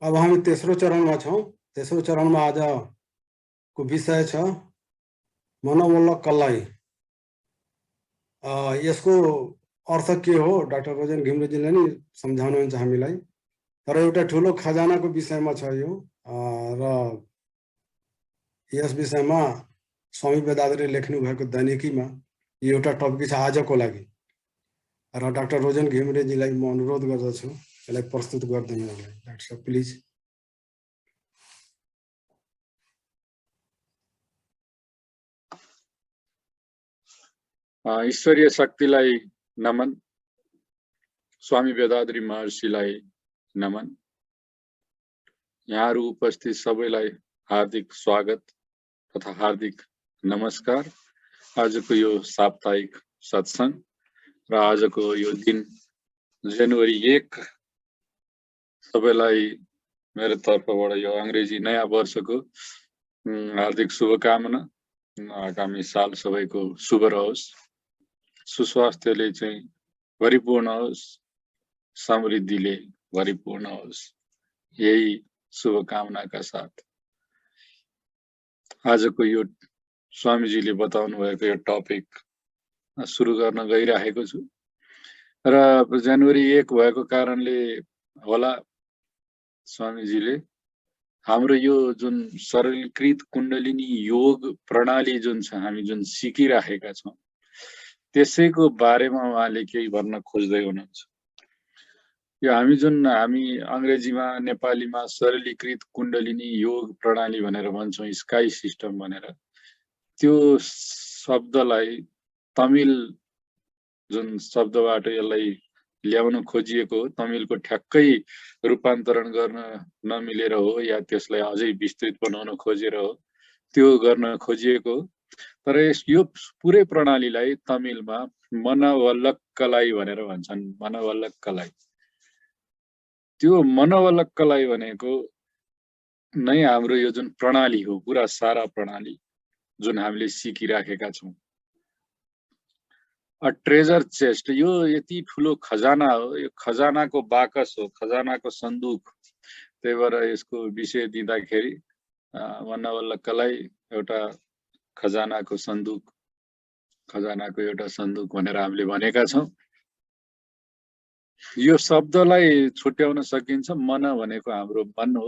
अब हामी तेस्रो चरणमा छौं। तेस्रो चरणमा आजको विषय छ मनोवल्लभ कल्लाई। यसको अर्थ के हो डाक्टर रोजन घिमिरेजीले नि सम्झाउनुहुन्छ हामीलाई। तर एउटा ठुलो खजानाको विषयमा छ यो र यस विषयमा स्वामी वेदान्तले लेख्नु भएको दैनिकीमा यो एउटा टपिक छ आजको लागि। र डाक्टर रोजन घिमिरेजीलाई म अनुरोध गर्दछु यसलाई प्रस्तुत गरिदिनुलाई। डाक्टर साहब प्लिज। ईश्वरीय शक्तिलाई नमन, स्वामी वेदाद्री महर्षिलाई नमन। यहाँहरू उपस्थित सबैलाई हार्दिक स्वागत तथा हार्दिक नमस्कार। आजको यो साप्ताहिक सत्संग र आजको यो दिन जनवरी 1 सबैलाई मेरो तर्फबाट यो अंग्रेजी नयाँ वर्षको हार्दिक शुभकामना। आगामी साल सबैको शुभ रहोस्, सुस्वास्थ्यले चाहिँ भरिपूर्ण होस्, समृद्धिले भरिपूर्ण होस्, यही शुभकामनाका साथ आजको यो स्वामीजीले बताउनु भएको यो टपिक सुरु गर्न गइरहेको छु। र जनवरी 1 भएको कारणले होला स्वामीजीले हाम्रो यो जुन सरलीकृत कुण्डलिनी योग प्रणाली जुन छ, हामी जुन सिकिराखेका छौं, त्यसैको बारेमा उहाँले केही भन्न खोज्दै हुनुहुन्छ। यो हामी अंग्रेजीमा नेपालीमा सरलीकृत कुण्डलिनी योग प्रणाली भनेर भन्छौं, स्काई सिस्टम भनेर। त्यो शब्दलाई तमिल जुन शब्दबाट यसलाई ल्याउन खोजिएको, तमिलको ठ्याक्कै रूपान्तरण गर्न नमिलेर हो या त्यसलाई अझै विस्तृत बनाउन खोजेर हो, त्यो गर्न खोजिएको। तर यो पुरै प्रणालीलाई तमिलमा मनवल्लक्कलाई भनेर भन्छन्। मनवल्लक्कलाई, त्यो मनवल्लक्कलाई भनेको नै हाम्रो यो जुन प्रणाली हो, पुरा सारा प्रणाली जुन हामीले सिकिराखेका छौं। ट्रेजर चेस्ट, यो यति ठुलो खजाना हो, यो खजानाको बाकस हो, खजानाको सन्दुक। त्यही भएर यसको विषय दिँदाखेरि मनवल्लक्कलाई एउटा खजानाको सन्दुक, खजानाको एउटा सन्दुक भनेर हामीले भनेका छौं। यो शब्दलाई छुट्याउन सकिन्छ। मन भनेको हाम्रो मन हो,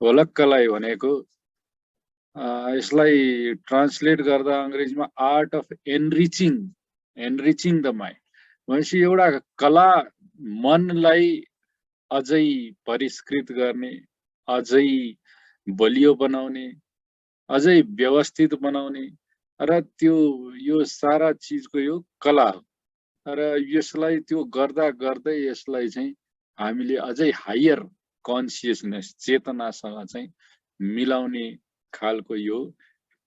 वल्लक्कलाई भनेको यसलाई ट्रान्सलेट गर्दा अंग्रेजीमा आर्ट अफ एनरिचिङ द माइन्ड भनेपछि एउटा कला, मनलाई अझै परिष्कृत गर्ने, अझै बलियो बनाउने, अझै व्यवस्थित बनाउने, र त्यो यो सारा चीजको यो कला हो। र यसलाई त्यो गर्दा गर्दै यसलाई चाहिँ हामीले अझै हायर कन्सियसनेस, चेतनासँग चाहिँ मिलाउने खालको यो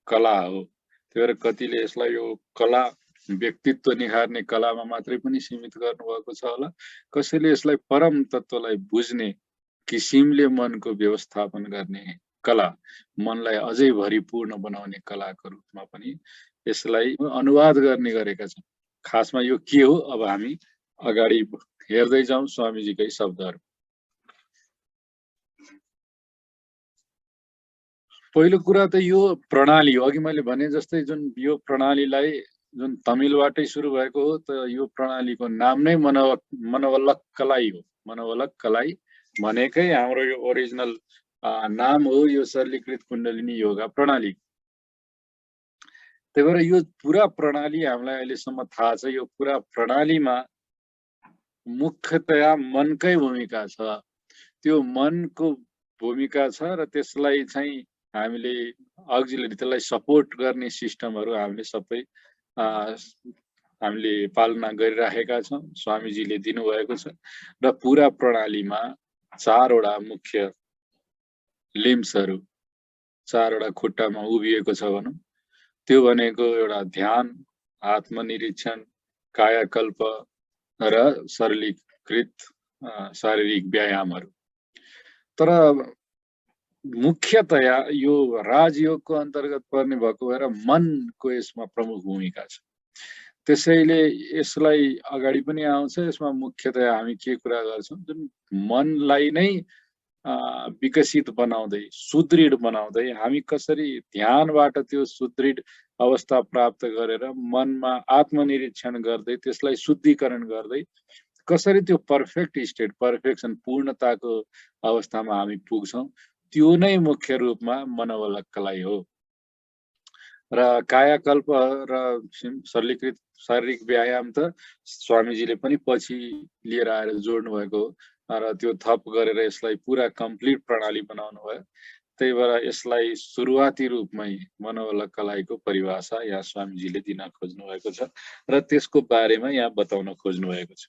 कला हो। त्यही भएर कतिले यसलाई यो कला, व्यक्तित्व निखार्ने कलामा मात्रै पनि सीमित गर्नुभएको छ होला। कसैले यसलाई परम तत्त्वलाई बुझ्ने किसिमले मनको व्यवस्थापन गर्ने कला, मनलाई अझै भरिपूर्ण बनाउने कलाको रूपमा पनि यसलाई अनुवाद गर्ने गरेका छन्। खासमा यो के हो, अब हामी अगाडि हेर्दै जाउँ स्वामीजीकै शब्दहरू। पहिलो कुरा त यो प्रणाली हो, अघि मैले भने जस्तै जुन यो प्रणालीलाई जुन तमिलबाटै सुरु भएको हो, त यो प्रणालीको नाम नै मनवल्लक्कलाई हो। मनवल्लक्कलाई भनेकै हाम्रो यो ओरिजिनल नाम हो, यो सरलीकृत कुण्डलिनी योगा प्रणाली। त्यही भएर यो पुरा प्रणाली हामीलाई अहिलेसम्म थाहा छ। यो पुरा प्रणालीमा मुख्यतया मनकै भूमिका छ। त्यो मनको भूमिका छ र त्यसलाई चाहिँ हामीले अक्जिलरी, त्यसलाई सपोर्ट गर्ने सिस्टमहरू हामीले सबै हामीले पालना गरिराखेका छौं, स्वामीजीले दिनुभएको छ। र पुरा प्रणालीमा 4वटा मुख्य लिम्सहरू, 4वटा खुट्टामा उभिएको छ भनौं। त्यो भनेको एउटा ध्यान, आत्मनिरीक्षण, कायाकल्प र सरलीकृत शारीरिक व्यायामहरू। तर मुख्यतया यो राजयोगको अन्तर्गत पर्ने भएको भएर मनको यसमा प्रमुख भूमिका छ। त्यसैले यसलाई अगाडि पनि आउँछ। यसमा मुख्यतया हामी के कुरा गर्छौं, जुन मनलाई नै विकसित बनाउँदै सुदृढ बनाउँदै हामी कसरी ध्यानबाट त्यो सुदृढ अवस्था प्राप्त गरेर मनमा आत्मनिरीक्षण गर्दै त्यसलाई शुद्धिकरण गर्दै कसरी त्यो पर्फेक्ट स्टेट पर्फेक्सन पूर्णताको अवस्थामा हामी पुग्छौं त्यो नै मुख्य रूपमा मनोवलक्कलाई हो। र कायाकल्प र सरलीकृत शारीरिक व्यायाम त स्वामीजीले पनि पछि लिएर आएर जोड्नु भएको हो र त्यो थप गरेर यसलाई पुरा कम्प्लिट प्रणाली बनाउनु भयो। त्यही भएर यसलाई सुरुवाती रूपमै मनोवलक्कलाइको परिभाषा यहाँ स्वामीजीले दिन खोज्नु भएको छ र त्यसको बारेमा यहाँ बताउन खोज्नु भएको छ।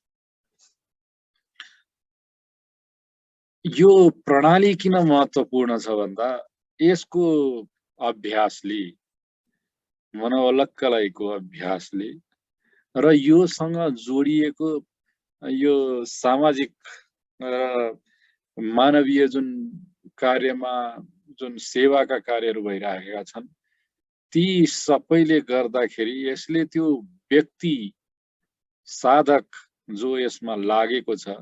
यो प्रणाली किन महत्त्वपूर्ण छ भन्दा यसको अभ्यासले मनोवलक्कलाइको अभ्यासले र योसँग जोडिएको यो सामाजिक र मानवीय जुन कार्यमा जुन सेवाका कार्यहरू भइरहेका छन् ती सबैले गर्दाखेरि यसले त्यो व्यक्ति साधक जो यसमा लागेको छ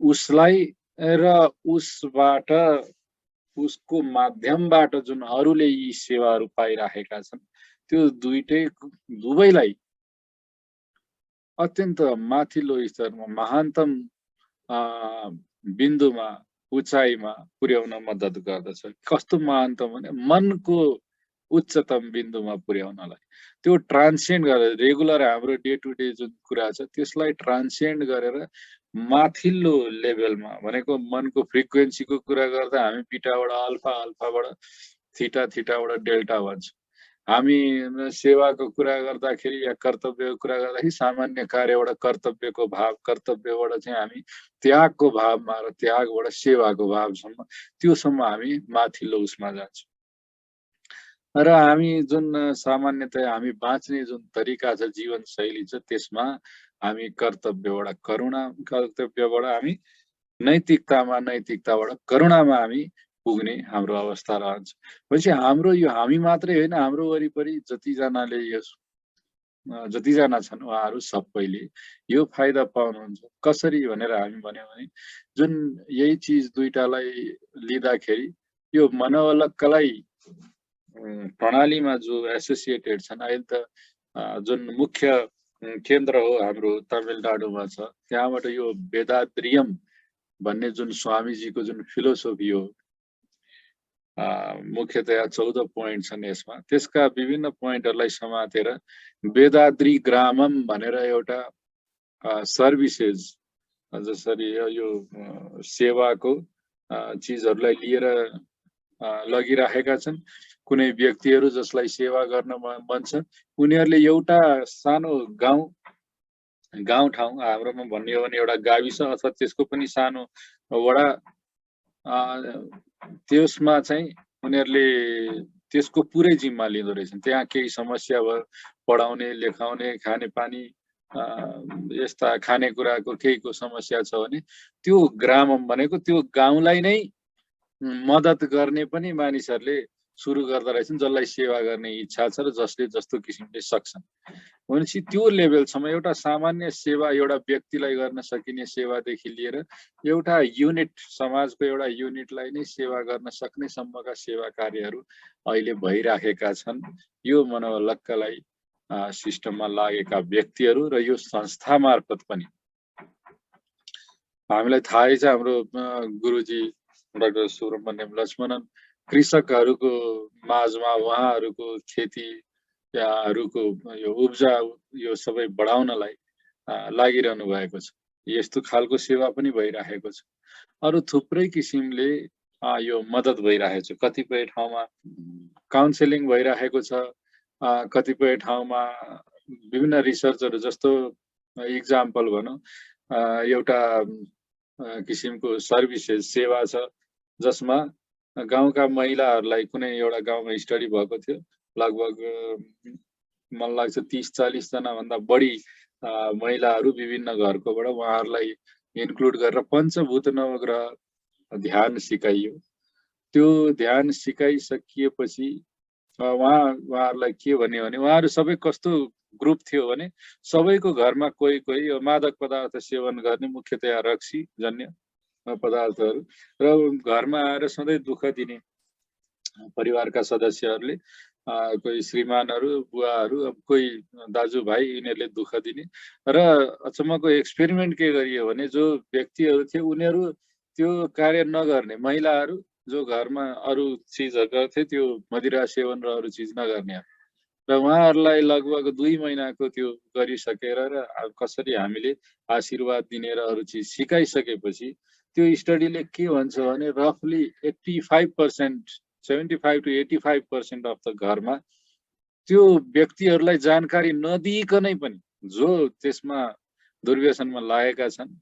उसलाई र उसबाट उसको माध्यमबाट जुन अरूले यी सेवाहरू पाइरहेका छन् त्यो दुवैलाई अत्यन्त माथिल्लो स्तरमा महानतम बिन्दुमा उचाइमा पुर्याउन मद्दत गर्दछ। कस्तो महानतम भने मनको उच्चतम बिन्दुमा पुर्याउनलाई त्यो ट्रान्सेन्ड गरेर रेगुलर हाम्रो डे टु डे जुन कुरा छ त्यसलाई ट्रान्सेन्ड गरेर माथिल्लो लेभलमा भनेको मनको फ्रिक्वेन्सीको कुरा गर्दा हामी बिटाबाट अल्फा अल्फाबाट थीटा थीटाबाट डेल्टा भन्छौँ। हामी सेवाको कुरा गर्दाखेरि या कर्तव्यको कुरा गर्दाखेरि सामान्य कार्यबाट कर्तव्यको भाव कर्तव्यबाट चाहिँ हामी त्यागको भावमा र त्यागबाट सेवाको भावसम्म त्योसम्म हामी माथिल्लो उसमा जान्छौँ। र हामी जुन सामान्यतया हामी बाँच्ने जुन तरिका छ जीवनशैली छ त्यसमा हामी कर्तव्यबाट करुणा कर्तव्यबाट हामी नैतिकताबाट करुणामा हामी पुग्ने हाम्रो अवस्था रहन्छ। पछि हाम्रो यो हामी मात्रै होइन हाम्रो वरिपरि जतिजनाले यस जतिजना छन् उहाँहरू सबैले यो फाइदा पाउनुहुन्छ। कसरी भनेर हामी भन्यौँ भने जुन यही चिज दुईटालाई लिँदाखेरि यो मनोवलक्कलाई प्रणालीमा जो एसोसिएटेड छन् अहिले त जुन मुख्य केन्द्र हो हाम्रो तमिलनाडुमा छ त्यहाँबाट यो वेदाद्रियम भन्ने जुन स्वामीजीको जुन फिलोसोफी हो मुख्यतया 14 पोइन्ट छन् यसमा त्यसका विभिन्न पोइन्टहरूलाई समातेर वेदाद्री ग्रामम भनेर एउटा सर्भिसेस जसरी यो सेवाको चिजहरूलाई लिएर लगिरहेका छन्। कुनै व्यक्तिहरू जसलाई सेवा गर्न मन छ उनीहरूले एउटा सानो गाउँ ठाउँ हाम्रोमा भन्ने हो भने एउटा गाविस अथवा त्यसको पनि सानो वडा त्यसमा चाहिँ उनीहरूले त्यसको पुरै जिम्मा लिँदो रहेछन्। त्यहाँ केही समस्या भयो पढाउने लेखाउने खाने पानी यस्ता खानेकुराको केहीको समस्या छ भने त्यो ग्राम भनेको त्यो गाउँलाई नै मद्दत गर्ने पनि मानिसहरूले सुरु गर्दा रहेछन् जसलाई सेवा गर्ने इच्छा छ र जसले जस्तो किसिमले सक्छन्। भनेपछि त्यो लेभलसम्म एउटा सामान्य सेवा एउटा व्यक्तिलाई गर्न सकिने सेवादेखि लिएर एउटा युनिट समाजको एउटा युनिटलाई नै सेवा गर्न सक्ने सम्मका सेवा कार्यहरू अहिले भइराखेका छन्। यो मनोवलक्कलाई सिस्टममा लागेका व्यक्तिहरू र यो संस्था मार्फत पनि हामीलाई थाहै छ हाम्रो गुरुजी डाक्टर सुब्रमण्यम लक्ष्मणन कृषकहरूको माझमा उहाँहरूको खेतीहरूको यो उब्जा यो सबै बढाउनलाई लागिरहनु भएको छ। यस्तो खालको सेवा पनि भइरहेको छ। अरू थुप्रै किसिमले यो मद्दत भइरहेको छ। कतिपय ठाउँमा काउन्सेलिङ भइरहेको छ, कतिपय ठाउँमा विभिन्न रिसर्चहरू जस्तो इक्जाम्पल भनौँ एउटा किसिमको सर्भिसेस सेवा छ जसमा गाउँका महिलाहरूलाई कुनै एउटा गाउँमा स्टडी भएको थियो लगभग मलाई लाग्छ 30-40 जना भन्दा बढी महिलाहरू विभिन्न घरकोबाट उहाँहरूलाई इन्क्लुड गरेर पञ्चभूत नवग्रह ध्यान सिकाइयो। त्यो ध्यान सिकाइसकिएपछि उहाँहरूलाई के भन्यो भने उहाँहरू सबै कस्तो ग्रुप थियो भने सबैको घरमा कोही कोही यो मादक पदार्थ सेवन गर्ने मुख्यतया रक्सी जन्य पदार्थहरू र घरमा आएर सधैँ दुःख दिने परिवारका सदस्यहरूले कोही श्रीमानहरू बुवाहरू अब कोही दाजुभाइ यिनीहरूले दुःख दिने र अचम्मको एक्सपेरिमेन्ट के गरियो भने जो व्यक्तिहरू थिए उनीहरू त्यो कार्य नगर्ने महिलाहरू जो घरमा अरू चिजहरू गर्थे त्यो मदिरा सेवन र अरू चिज नगर्ने र उहाँहरूलाई लगभग 2 महिनाको त्यो गरिसकेर र कसरी हामीले आशीर्वाद दिने र अरू चिज सिकाइसकेपछि त्यो स्टडीले के भन्छ भने रफली 85% 75 to 85% अफ द घरमा त्यो व्यक्तिहरूलाई जानकारी नदिइकनै पनि जो त्यसमा दुर्व्यसनमा लागेका छन्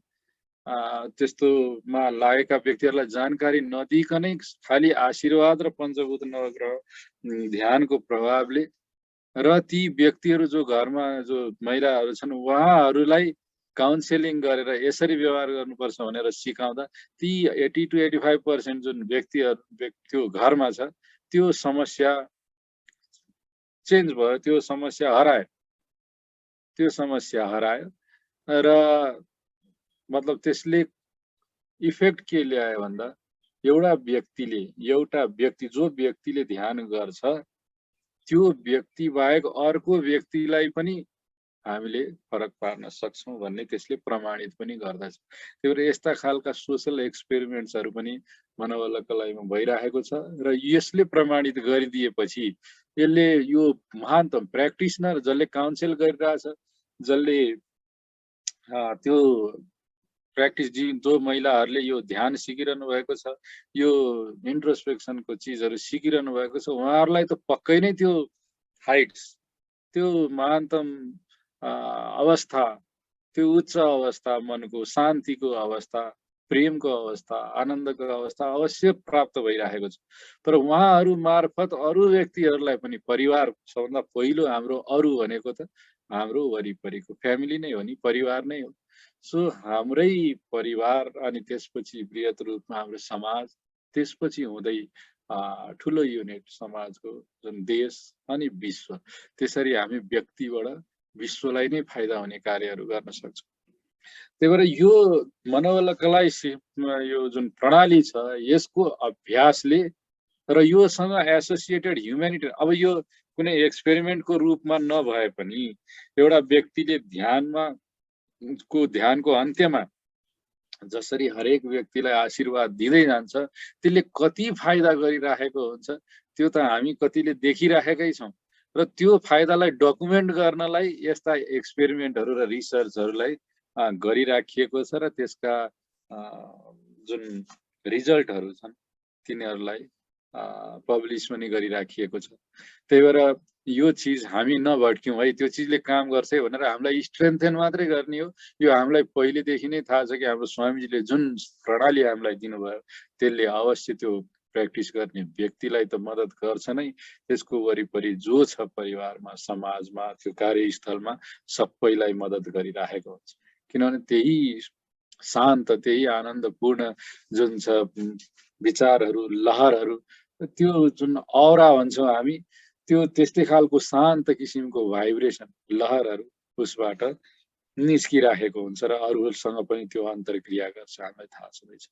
त्यस्तोमा लागेका व्यक्तिहरूलाई जानकारी नदिइकनै खालि आशीर्वाद र पञ्चभूत नवग्रह ध्यानको प्रभावले र ती व्यक्तिहरू जो घरमा जो महिलाहरू छन् उहाँहरूलाई काउन्सेलिङ गरेर यसरी व्यवहार गर्नुपर्छ भनेर सिकाउँदा ती 80 to 85% जुन व्यक्तिहरू त्यो घरमा छ त्यो समस्या चेन्ज भयो, त्यो समस्या हरायो र मतलब त्यसले इफेक्ट के ल्यायो भन्दा एउटा व्यक्ति जो व्यक्तिले ध्यान गर्छ त्यो व्यक्ति बाहेक अर्को व्यक्तिलाई पनि हामीले फरक पार्न सक्छौं भन्ने त्यसले प्रमाणित पनि गर्दछ। त्यही भएर यस्ता खालका सोशल एक्सपेरिमेन्ट्सहरू पनि मनोवल्लकलाइमा भइरहेको छ र यसले प्रमाणित गरिदिएपछि यसले यो महानतम प्र्याक्टिसनर जसले काउन्सिल गरिरहेछ, जसले त्यो प्र्याक्टिस जो महिलाहरूले यो ध्यान सिकिरहनु भएको छ, यो इन्ट्रोस्पेक्सनको चिजहरू सिकिरहनु भएको छ, उहाँहरूलाई त पक्कै नै त्यो हाइट्स, त्यो महानतम अवस्था, त्यो उच्च अवस्था, मनको शान्तिको अवस्था, प्रेमको अवस्था, आनन्दको अवस्था अवश्य प्राप्त भइरहेको छ। तर उहाँहरू मार्फत अरू व्यक्तिहरूलाई पनि, परिवार सबभन्दा पहिलो हाम्रो अरू भनेको त हाम्रो वरिपरिको फ्यामिली नै हो नि, परिवार नै हो। सो हाम्रै परिवार अनि त्यसपछि बृहत रूपमा हाम्रो समाज, त्यसपछि हुँदै ठुलो युनिट समाजको जुन देश अनि विश्व, त्यसरी हामी व्यक्तिबाट विश्वलाई नै फाइदा हुने कार्यहरू गर्न सक्छौँ। त्यही भएर यो मनोवल्लकलाइ यो जुन प्रणाली छ यसको अभ्यासले र योसँग एसोसिएटेड ह्युम्यानिटी, अब यो कुनै एक्सपेरिमेन्टको रूपमा नभए पनि एउटा व्यक्तिले ध्यानको अन्त्यमा जसरी हरेक व्यक्तिलाई आशीर्वाद दिँदै जान्छ त्यसले कति फाइदा गरिराखेको हुन्छ त्यो त हामी कतिले देखिराखेकै छौँ र त्यो फाइदालाई डकुमेन्ट गर्नलाई यस्ता एक्सपेरिमेन्टहरू र रिसर्चहरूलाई गरिराखिएको छ र त्यसका जुन रिजल्टहरू छन् तिनीहरूलाई पब्लिस पनि गरिराखिएको छ। त्यही भएर यो चिज हामी नभट्क्यौँ है, त्यो चिजले काम गर्छ भनेर हामीलाई स्ट्रेन्थेन मात्रै गर्ने हो। यो हामीलाई पहिलेदेखि नै थाहा छ कि हाम्रो स्वामीजीले जुन प्रणाली हामीलाई दिनुभयो त्यसले अवश्य त्यो प्र्याक्टिस गर्ने व्यक्तिलाई त मद्दत गर्छ नै, त्यसको वरिपरि जो छ परिवारमा, समाजमा, त्यो कार्यस्थलमा सबैलाई मद्दत गरिराखेको हुन्छ। किनभने त्यही शान्त, त्यही आनन्दपूर्ण जुन छ विचारहरू, लहरहरू, त्यो जुन औरा भन्छौँ हामी, त्यो त्यस्तै खालको शान्त किसिमको भाइब्रेसन लहरहरू उसबाट निस्किराखेको हुन्छ र अरूहरूसँग पनि त्यो अन्तर्क्रिया गर्छ, हामीलाई थाहा छँदैछ।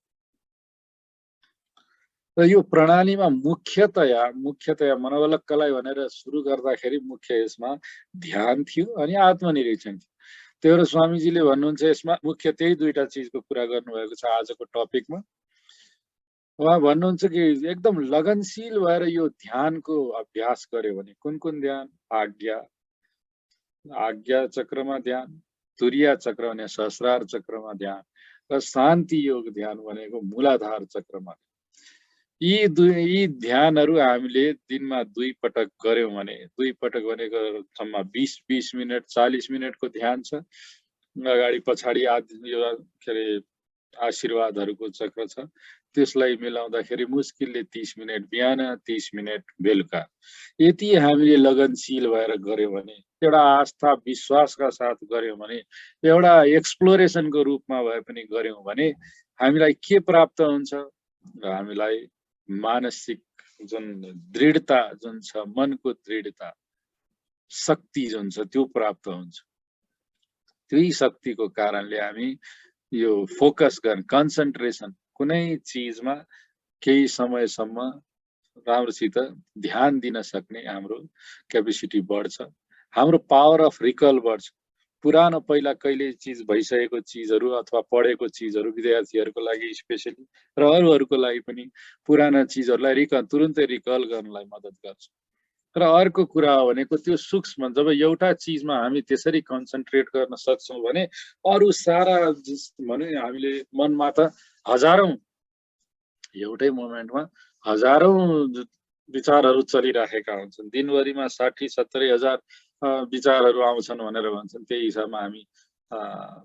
र यो प्रणालीमा मुख्यतया मनोवल्लकलाइ भनेर सुरु गर्दाखेरि मुख्य यसमा ध्यान थियो अनि आत्मनिरीक्षण थियो। त्यही भएर स्वामीजीले भन्नुहुन्छ यसमा मुख्य त्यही दुईटा चिजको कुरा गर्नुभएको छ आजको टपिकमा। उहाँ भन्नुहुन्छ कि एकदम लगनशील भएर यो ध्यानको अभ्यास गर्यो भने कुन ध्यान? आज्ञा चक्रमा ध्यान, तुरिया चक्र भने सहस्रार चक्रमा ध्यान र शान्ति योग ध्यान भनेको मूलाधार चक्रमा। यी ध्यानहरू हामीले दिनमा 2 पटक गर्यौं भने, 2 पटक भनेको सम्म 20 मिनट 40 मिनटको ध्यान छ। अगाडि पछाडि यो के अरे आशीर्वादहरूको चक्र छ, त्यसलाई मिलाउँदाखेरि मुस्किलले 30 मिनट बिहान, 30 मिनट बेलुका। यति हामीले लगनशील भएर गर्यौं भने, एउटा आस्था विश्वासका साथ गर्यौं भने, एउटा एक्सप्लोरेसनको रूपमा भए पनि गर्यौं भने हामीलाई के प्राप्त हुन्छ? हामीलाई मानसिक जुन दृढता जुन छ, मनको दृढता, शक्ति जुन छ त्यो प्राप्त हुन्छ। त्यही शक्तिको कारणले हामी यो फोकस गर्ने, कन्सन्ट्रेसन, कुनै चिजमा केही समयसम्म राम्रोसित ध्यान दिन सक्ने हाम्रो क्यापेसिटी बढ्छ, हाम्रो पावर अफ रिकल बढ्छ। पुरानो पहिला कहिले चिज भइसकेको चिजहरू अथवा पढेको चिजहरू विद्यार्थीहरूको लागि स्पेसली र अरूहरूको लागि पनि पुराना चिजहरूलाई तुरुन्तै रिकल गर्नलाई मद्दत गर्छ। र अर्को कुरा हो भनेको त्यो सूक्ष्म, जब एउटा चिजमा हामी त्यसरी कन्सन्ट्रेट गर्न सक्छौँ भने अरू सारा भने हामीले मनमा त हजारौं, एउटै मोमेन्टमा हजारौं विचारहरू चलिराखेका हुन्छन्। दिनभरिमा 60-70 हजार विचारहरू आउँछन् भनेर भन्छन्। त्यही हिसाबमा हामी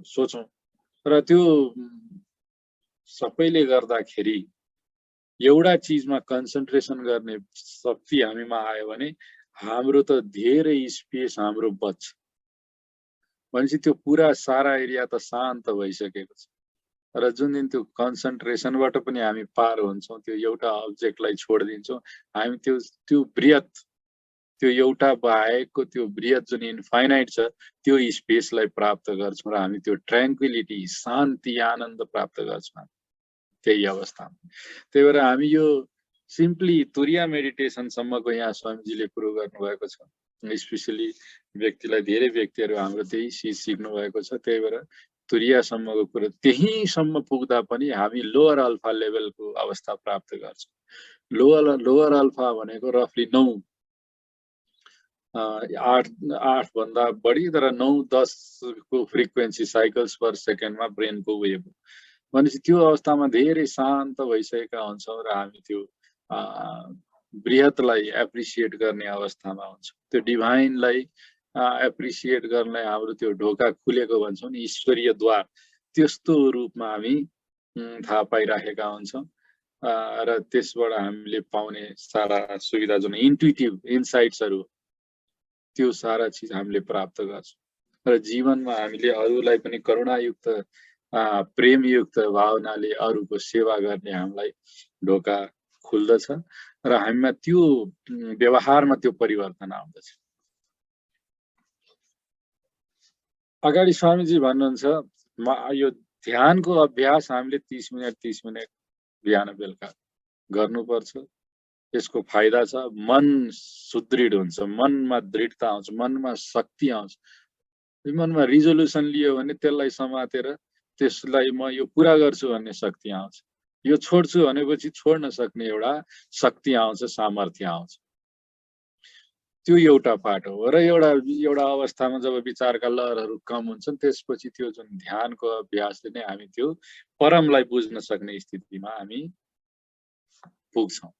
सोचौं र त्यो सबैले गर्दाखेरि एउटा चिजमा कन्सन्ट्रेसन गर्ने शक्ति हामीमा आयो भने हाम्रो त धेरै स्पेस हाम्रो बच्छ। भनेपछि त्यो पुरा सारा एरिया त शान्त भइसकेको छ। र जुन दिन त्यो कन्सन्ट्रेसनबाट पनि हामी पार हुन्छौँ, त्यो एउटा अब्जेक्टलाई छोडिदिन्छौँ, हामी त्यो बृहत, त्यो एउटा बाहेकको त्यो बृहत जुन इन्फाइनाइट छ त्यो स्पेसलाई प्राप्त गर्छौँ र हामी त्यो ट्र्याङ्क्विलिटी, शान्ति, आनन्द प्राप्त गर्छौँ त्यही अवस्थामा। त्यही भएर हामी यो सिम्पली तुरिया मेडिटेसनसम्मको यहाँ स्वामीजीले कुरो गर्नुभएको छ। स्पेसली व्यक्तिलाई, धेरै व्यक्तिहरू हाम्रो त्यही चिज सिक्नु भएको छ। त्यही भएर तुरियासम्मको कुरो, त्यहीसम्म पुग्दा पनि हामी लोअर अल्फा लेभलको अवस्था प्राप्त गर्छौँ। लोअर अल्फा भनेको रफली 9, 8 भन्दा बढी, तर 9-10 को फ्रिक्वेन्सी साइकल्स पर सेकेन्डमा ब्रेनको वेभ। भनेपछि त्यो अवस्थामा धेरै शान्त भइसकेका हुन्छौँ र हामी त्यो बृहतलाई एप्रिसिएट गर्ने अवस्थामा हुन्छौँ। त्यो डिभाइनलाई एप्रिसिएट गर्नलाई हाम्रो त्यो ढोका खुलेको भन्छौँ नि, ईश्वरीय द्वार, त्यस्तो रूपमा हामी थाहा पाइराखेका हुन्छौँ। र त्यसबाट हामीले पाउने सारा सुविधा, जुन इन्ट्युटिभ इन्साइट्सहरू, त्यो सारा चिज हामीले प्राप्त गर्छौँ। र जीवनमा हामीले अरूलाई पनि करुणायुक्त, प्रेमयुक्त भावनाले अरूको सेवा गर्ने हामीलाई ढोका खुल्दछ र हामीमा त्यो व्यवहारमा त्यो परिवर्तन आउँदछ। अगाडि स्वामीजी भन्नुहुन्छ यो ध्यानको अभ्यास हामीले 30 मिनट बिहान बेलुका गर्नुपर्छ। यसको फाइदा छ, मन सुदृढ हुन्छ, मनमा दृढता आउँछ, मनमा शक्ति आउँछ। मनमा रिजोल्युसन लियो भने त्यसलाई समातेर त्यसलाई म यो पुरा गर्छु भन्ने शक्ति आउँछ। यो छोड्छु भनेपछि छोड्न सक्ने एउटा शक्ति आउँछ, सामर्थ्य आउँछ। त्यो एउटा पाटो हो। र एउटा अवस्थामा जब विचारका लहरहरू कम हुन्छन्, त्यसपछि त्यो जुन ध्यानको अभ्यासले नै हामी त्यो परमलाई बुझ्न सक्ने स्थितिमा हामी पुग्छौँ।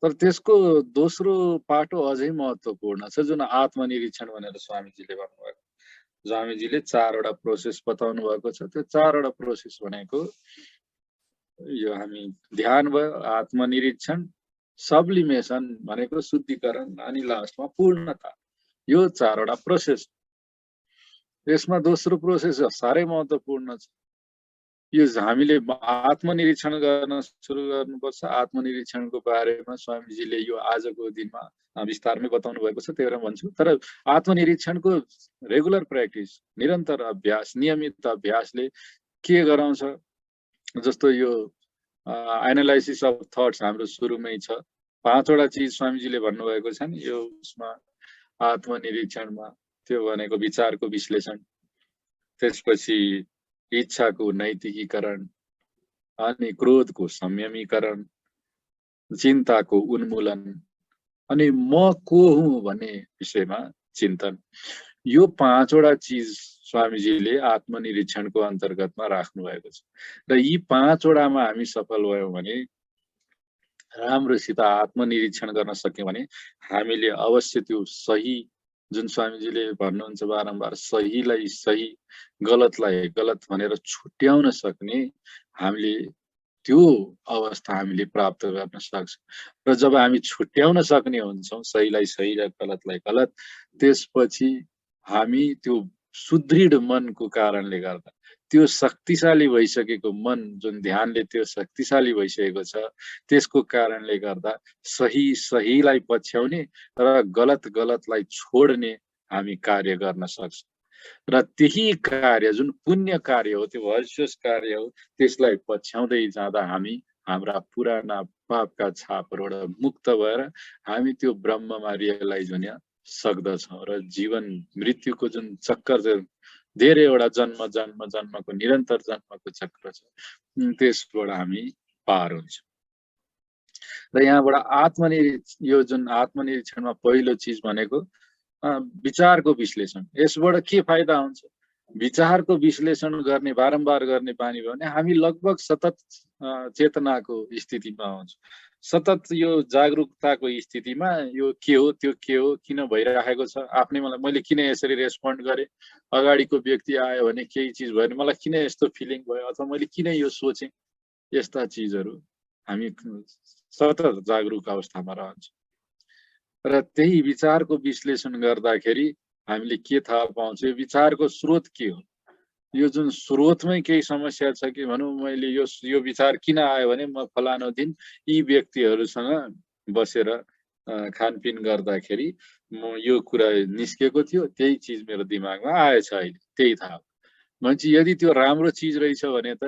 तर त्यसको दोस्रो पाटो अझै महत्त्वपूर्ण छ, जुन आत्मनिरीक्षण भनेर स्वामीजीले भन्नुभएको। स्वामीजीले 4वटा प्रोसेस बताउनु भएको छ। त्यो 4वटा प्रोसेस भनेको यो हामी ध्यान भयो, आत्मनिरीक्षण, सब्लिमेसन भनेको शुद्धिकरण, अनि लास्टमा पूर्णता। यो 4वटा प्रोसेस। यसमा दोस्रो प्रोसेस साह्रै महत्त्वपूर्ण छ। यो हामीले आत्मनिरीक्षण गर्न सुरु गर्नुपर्छ। आत्मनिरीक्षणको बारेमा स्वामीजीले यो आजको दिनमा विस्तारमै बताउनु भएको छ, त्यही भएर भन्छु। तर आत्मनिरीक्षणको रेगुलर प्र्याक्टिस, निरन्तर अभ्यास, नियमित अभ्यासले के गराउँछ, जस्तो यो एनालाइसिस अफ थट्स हाम्रो सुरुमै छ। 5वटा चिज स्वामीजीले भन्नुभएको छ नि यो उसमा आत्मनिरीक्षणमा। त्यो भनेको विचारको विश्लेषण, त्यसपछि इच्छाको नैतिकीकरण, अनि क्रोधको संयमीकरण, चिन्ताको उन्मूलन, अनि म को हुँ भन्ने विषयमा चिन्तन। यो 5वटा चिज स्वामीजीले आत्मनिरीक्षणको अन्तर्गतमा राख्नु भएको छ। र यी 5वटामा हामी सफल भयौँ भने, राम्रोसित आत्मनिरीक्षण गर्न सक्यौँ भने हामीले अवश्य त्यो सही, जुन स्वामीजीले भन्नुहुन्छ बारम्बार, सहीलाई सही, गलतलाई गलत भनेर छुट्याउन सक्ने हामीले त्यो अवस्था हामीले प्राप्त गर्न सक्छौँ। र जब हामी छुट्याउन सक्ने हुन्छौँ सहीलाई सही र गलतलाई गलत, त्यसपछि हामी त्यो सुदृढ मनको कारणले गर्दा, त्यो शक्तिशाली भइसकेको मन, जुन ध्यानले त्यो शक्तिशाली भइसकेको छ, त्यसको कारणले गर्दा सही सहीलाई पछ्याउने र गलत गलतलाई छोड्ने हामी कार्य गर्न सक्छौँ। र त्यही कार्य जुन पुण्य कार्य हो, त्यो भविष्यस कार्य हो, त्यसलाई पछ्याउँदै जाँदा हामी हाम्रा पुराना पापका छापहरूबाट मुक्त भएर हामी त्यो ब्रह्ममा रियलाइज हुन सक्दछौँ र जीवन मृत्युको जुन चक्कर छ, धेरैवटा जन्म जन्म जन्मको निरन्तर जन्मको चक्र छ, त्यसबाट हामी पार हुन्छौँ। र यहाँबाट यो जुन आत्मनिरीक्षणमा पहिलो चिज भनेको विचारको विश्लेषण। यसबाट के फाइदा हुन्छ? विचारको विश्लेषण गर्ने, बारम्बार गर्ने बानी भयो भने हामी लगभग सतत चेतनाको स्थितिमा हुन्छ। सतत यो जागरुकताको स्थितिमा यो के हो, त्यो के हो, किन भइरहेको छ, आफ्नै मैले किन यसरी रेस्पोन्ड गरेँ, अगाडिको व्यक्ति आयो भने केही चिज भयो भने मलाई किन यस्तो फिलिङ भयो, अथवा मैले किन यो सोचेँ, यस्ता चिजहरू हामी सतत जागरुक अवस्थामा रहन्छौँ। र त्यही विचारको विश्लेषण गर्दाखेरि हामीले के थाहा पाउँछ, यो विचारको स्रोत के हो, यो जुन स्रोतमै केही समस्या छ कि भनौँ मैले यो विचार किन आयो भने म फलानो दिन यी व्यक्तिहरूसँग बसेर खानपिन गर्दाखेरि म यो कुरा निस्केको थियो, त्यही चिज मेरो दिमागमा आएछ, अहिले त्यही थाहा। मान्छे यदि त्यो राम्रो चिज रहेछ भने त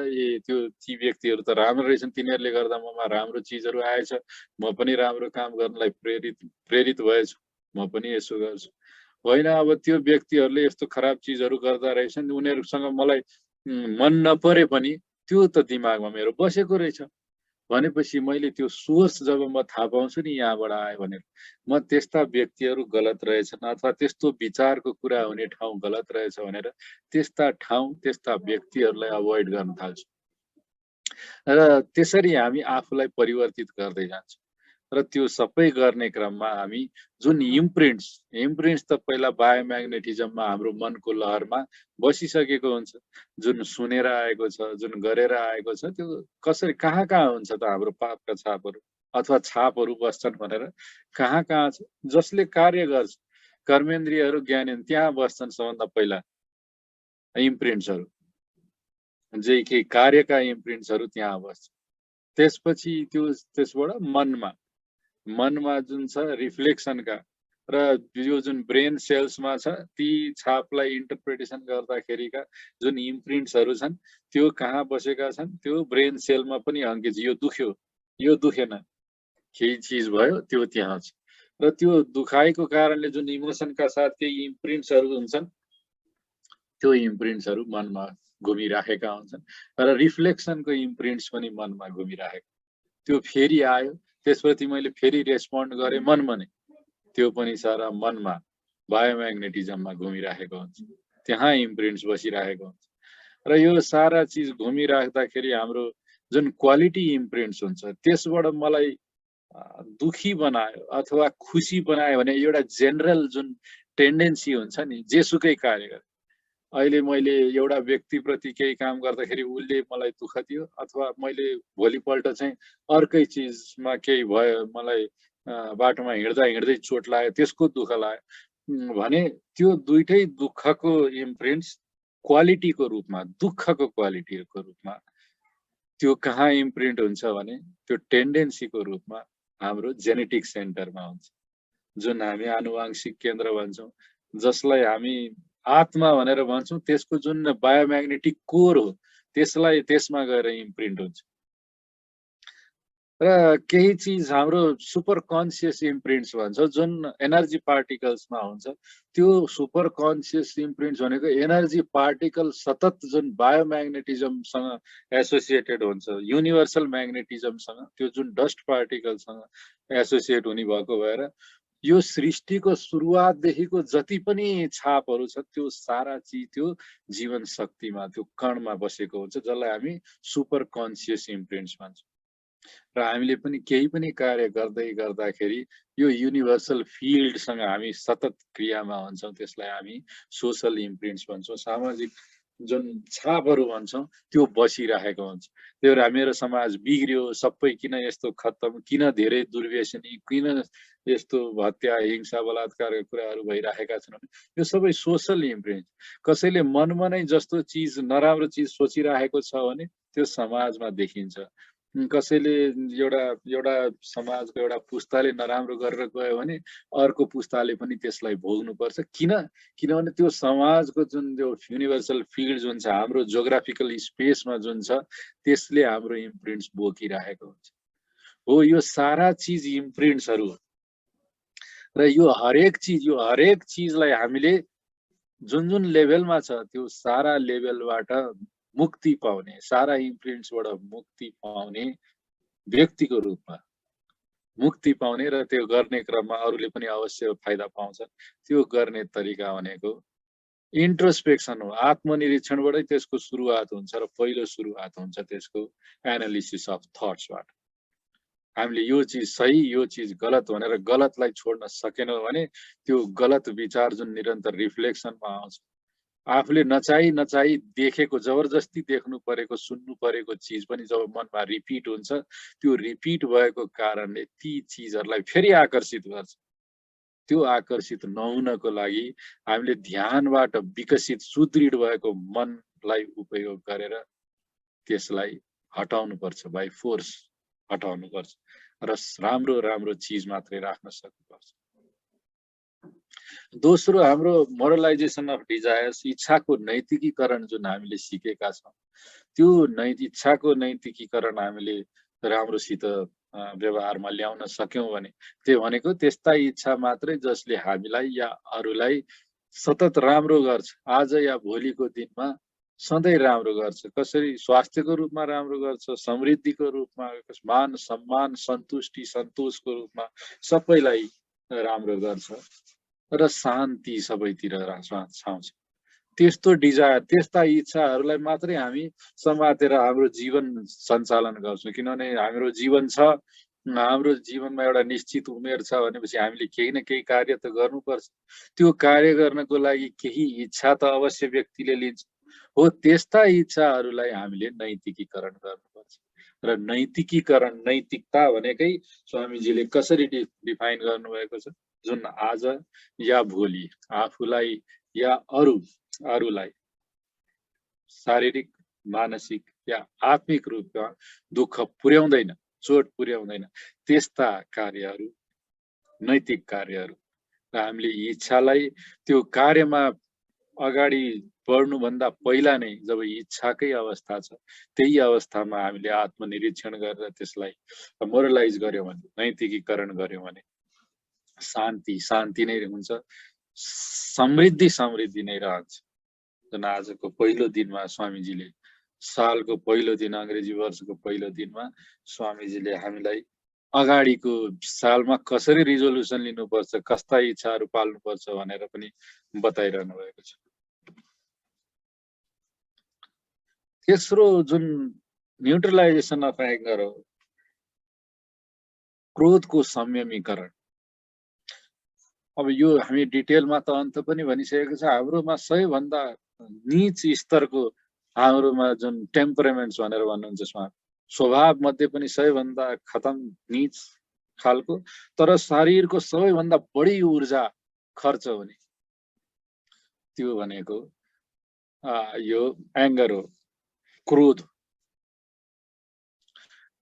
त्यो ती व्यक्तिहरू त राम्रो रहेछन्, तिनीहरूले गर्दा ममा राम्रो चिजहरू आएछ, म पनि राम्रो काम गर्नलाई प्रेरित भएछु, म पनि यसो गर्छु। होइन, अब त्यो व्यक्तिहरूले यस्तो खराब चिजहरू गर्दा रहेछन्, उनीहरूसँग मलाई मन नपरे पनि त्यो त दिमागमा मेरो बसेको रहेछ भनेपछि मैले त्यो सोर्स जब म थाहा पाउँछु नि यहाँबाट आयो भनेर, म त्यस्ता व्यक्तिहरू गलत रहेछन् अथवा त्यस्तो विचारको कुरा हुने ठाउँ गलत रहेछ भनेर त्यस्ता ठाउँ, त्यस्ता व्यक्तिहरूलाई अभोइड गर्न थाल्छु। र त्यसरी हामी आफूलाई परिवर्तित गर्दै जान्छौँ। र त्यो सबै गर्ने क्रममा हामी जुन इम्प्रिन्ट्स त पहिला बायोम्याग्नेटिजममा हाम्रो मनको लहरमा बसिसकेको हुन्छ, जुन सुनेर आएको छ, जुन गरेर आएको छ, त्यो कसरी कहाँ हुन्छ त हाम्रो पापका छापहरू अथवा छापहरू बस्छन् भनेर कहाँ छ, जसले कार्य गर्छ, कर्मेन्द्रियहरू, ज्ञानेन्द्रिय, त्यहाँ बस्छन् सबभन्दा पहिला इम्प्रिन्ट्सहरू, केही कार्यका इम्प्रिन्ट्सहरू त्यहाँ बस्छ। त्यसपछि त्यसबाट मनमा जुन छ रिफ्लेक्सनका र यो जुन ब्रेन सेल्समा छ, ती छापलाई इन्टरप्रिटेसन गर्दाखेरिका जुन इम्प्रिन्ट्सहरू छन् त्यो कहाँ बसेका छन्, त्यो ब्रेन सेलमा पनि अङ्कित। यो दुख्यो, यो दुखेन, केही चिज भयो, त्यो त्यहाँ छ। र त्यो दुखाइको कारणले जुन इमोसनका साथ केही इम्प्रिन्ट्सहरू हुन्छन्, त्यो इम्प्रिन्ट्सहरू मनमा घुमिराखेका हुन्छन् र रिफ्लेक्सनको इम्प्रिन्ट्स पनि मनमा घुमिराखेको। त्यो फेरि आयो, त्यसपछि मैले फेरि रेस्पोन्ड गरेँ मनमा नै, त्यो पनि सारा मनमा बायोम्याग्नेटिजममा घुमिराखेको हुन्छ, त्यहाँ इम्प्रिन्ट्स बसिराखेको हुन्छ। र यो सारा चिज घुमिराख्दाखेरि हाम्रो जुन क्वालिटी इम्प्रिन्ट्स हुन्छ, त्यसबाट मलाई दुखी बनायो अथवा खुसी बनायो भने एउटा जेनरल जुन टेन्डेन्सी हुन्छ नि, जेसुकै कार्य गरे, अहिले मैले एउटा व्यक्तिप्रति केही काम गर्दाखेरि उसले मलाई दुःख दियो अथवा मैले भोलिपल्ट चाहिँ अर्कै चिजमा केही भयो, मलाई बाटोमा हिँड्दै चोट लाग्यो, त्यसको दुःख लाग्यो भने त्यो दुईटै दुःखको इम्प्रिन्ट्स क्वालिटीको रूपमा, दुःखको क्वालिटीको रूपमा त्यो कहाँ इम्प्रिन्ट हुन्छ भने त्यो टेन्डेन्सीको रूपमा हाम्रो जेनेटिक सेन्टरमा हुन्छ, जुन हामी आनुवांशिक केन्द्र भन्छौँ, जसलाई हामी आत्मा भनेर भन्छौँ। त्यसको जुन बायोम्याग्नेटिक कोर हो, त्यसमा गएर इम्प्रिन्ट हुन्छ। र केही चिज हाम्रो सुपर कन्सियस इम्प्रिन्ट्स भन्छ, जुन एनर्जी पार्टिकल्समा हुन्छ। त्यो सुपर कन्सियस इम्प्रिन्ट्स भनेको एनर्जी पार्टिकल सतत जुन बायोम्याग्नेटिजमसँग एसोसिएटेड हुन्छ, युनिभर्सल म्याग्नेटिजमसँग, त्यो जुन डस्ट पार्टिकलसँग एसोसिएट हुने भएको भएर यो सृष्टिको सुरुवातदेखिको जति पनि छापहरू छ, त्यो सारा चिज त्यो जीवन शक्तिमा, त्यो कणमा बसेको हुन्छ, जसलाई हामी सुपर कन्सियस इम्प्रिन्ट्स भन्छौँ। र हामीले पनि केही पनि कार्य गर्दाखेरि यो युनिभर्सल फिल्डसँग हामी सतत क्रियामा हुन्छौँ, त्यसलाई हामी सोसल इम्प्रिन्ट्स भन्छौँ, सामाजिक जुन छापहरू भन्छौँ, त्यो बसिरहेको हुन्छ। त्यही भएर मेरो समाज बिग्रियो, सबै किन यस्तो खत्तम, किन धेरै दुर्व्यसनी, किन यस्तो हत्या, हिंसा, बलात्कारका कुराहरू भइरहेका छन् भने यो सबै सोसल इम्प्रिन्ट। कसैले मनमा नै जस्तो चिज, नराम्रो चिज सोचिरहेको छ भने त्यो समाजमा देखिन्छ। कसैले एउटा समाजको एउटा पुस्ताले नराम्रो गरेर गयो भने अर्को पुस्ताले पनि त्यसलाई भोग्नुपर्छ। किनभने त्यो समाजको जुन त्यो युनिभर्सल फिल्ड जुन छ, हाम्रो जोग्राफिकल स्पेसमा जुन छ, त्यसले हाम्रो इम्प्रिन्ट्स बोकिरहेको हुन्छ। हो, यो सारा चिज इम्प्रिन्ट्सहरू र यो हरेक चिजलाई हामीले जुन लेभलमा छ त्यो सारा लेभलबाट मुक्ति पाउने, सारा इम्प्रिन्ट्सबाट मुक्ति पाउने व्यक्तिको रूपमा मुक्ति पाउने र त्यो गर्ने क्रममा अरूले पनि अवश्य फाइदा पाउँछ। त्यो गर्ने तरिका भनेको इन्ट्रोस्पेक्सन हो। आत्मनिरीक्षणबाटै त्यसको सुरुवात हुन्छ र पहिलो सुरुवात हुन्छ त्यसको एनालिसिस अफ थट्सबाट। हामीले यो चिज सही, यो चिज गलत भनेर गलतलाई छोड्न सकेनौँ भने त्यो गलत विचार जुन निरन्तर रिफ्लेक्सनमा आउँछ, आफूले नचाही देखेको, जबरजस्ती देख्नु परेको, सुन्नु परेको चिज पनि जब मनमा रिपिट हुन्छ, त्यो रिपिट भएको कारणले ती चिजहरूलाई फेरि आकर्षित गर्छ। त्यो आकर्षित नहुनको लागि हामीले ध्यानबाट विकसित सुदृढ भएको मनलाई उपयोग गरेर त्यसलाई हटाउनु पर्छ, बाइ फोर्स हटाउनु पर्छ र राम्रो चिज मात्रै राख्न सक्नुपर्छ। दोस्रो, हाम्रो मोरलाइजेसन अफ डिजायर्स, इच्छाको नैतिकीकरण जुन हामीले सिकेका छौँ, त्यो इच्छाको नैतिकीकरण हामीले राम्रोसित व्यवहारमा ल्याउन सक्यौँ भने त्यो भनेको त्यस्ता इच्छा मात्रै जसले हामीलाई या अरूलाई सतत राम्रो गर्छ, आज या भोलिको दिनमा सधैँ राम्रो गर्छ। कसरी स्वास्थ्यको रूपमा राम्रो गर्छ, समृद्धिको रूपमा, मान सम्मान सन्तुष्टि सन्तोषको रूपमा सबैलाई राम्रो गर्छ र शान्ति सबैतिर छाउँछ। त्यस्तो डिजायर, त्यस्ता इच्छाहरूलाई मात्रै हामी समातेर हाम्रो जीवन सञ्चालन गर्छौँ। किनभने हाम्रो जीवन छ, हाम्रो जीवनमा एउटा निश्चित उमेर छ भनेपछि हामीले केही न केही कार्य त गर्नुपर्छ। त्यो कार्य गर्नको लागि केही इच्छा त अवश्य व्यक्तिले लिन्छ। हो, त्यस्ता इच्छाहरूलाई हामीले नैतिकीकरण गर्नुपर्छ र नैतिकीकरण, नैतिकता भनेकै स्वामीजीले कसरी डिफाइन गर्नुभएको छ, जुन आज या भोलि आफूलाई या अरूलाई शारीरिक, मानसिक या आत्मिक रूपमा दुःख पुर्याउँदैन, चोट पुर्याउँदैन, त्यस्ता कार्यहरू नैतिक कार्यहरू। र हामीले इच्छालाई त्यो कार्यमा अगाडि बढ्नुभन्दा पहिला नै जब इच्छाकै अवस्था छ, त्यही अवस्थामा हामीले आत्मनिरीक्षण गरेर त्यसलाई मोरलाइज गर्यौँ भने, नैतिकीकरण गर्यौँ भने शान्ति नै हुन्छ, समृद्धि नै रहन्छ। जुन आजको पहिलो दिनमा स्वामीजीले, सालको पहिलो दिन, अङ्ग्रेजी वर्षको पहिलो दिनमा स्वामीजीले हामीलाई अगाडिको सालमा कसरी रिजोल्युसन लिनुपर्छ, कस्ता इच्छाहरू पाल्नुपर्छ भनेर पनि बताइरहनु भएको छ। तेस्रो जुन न्युट्रलाइजेसन अफ एङ्गर हो, क्रोधको संयमीकरण। अब यो हामी डिटेलमा त अन्त पनि भनिसकेको छ। हाम्रोमा सबैभन्दा नीच स्तरको हाम्रोमा जुन टेम्परामेन्ट्स भनेर भन्नुहुन्छ स्वामी, स्वभाव मध्ये पनि सबैभन्दा खतम नीच खालको, तर शरीरको सबैभन्दा बढी ऊर्जा खर्च हुने, त्यो भनेको यो एङ्गर हो, क्रोध।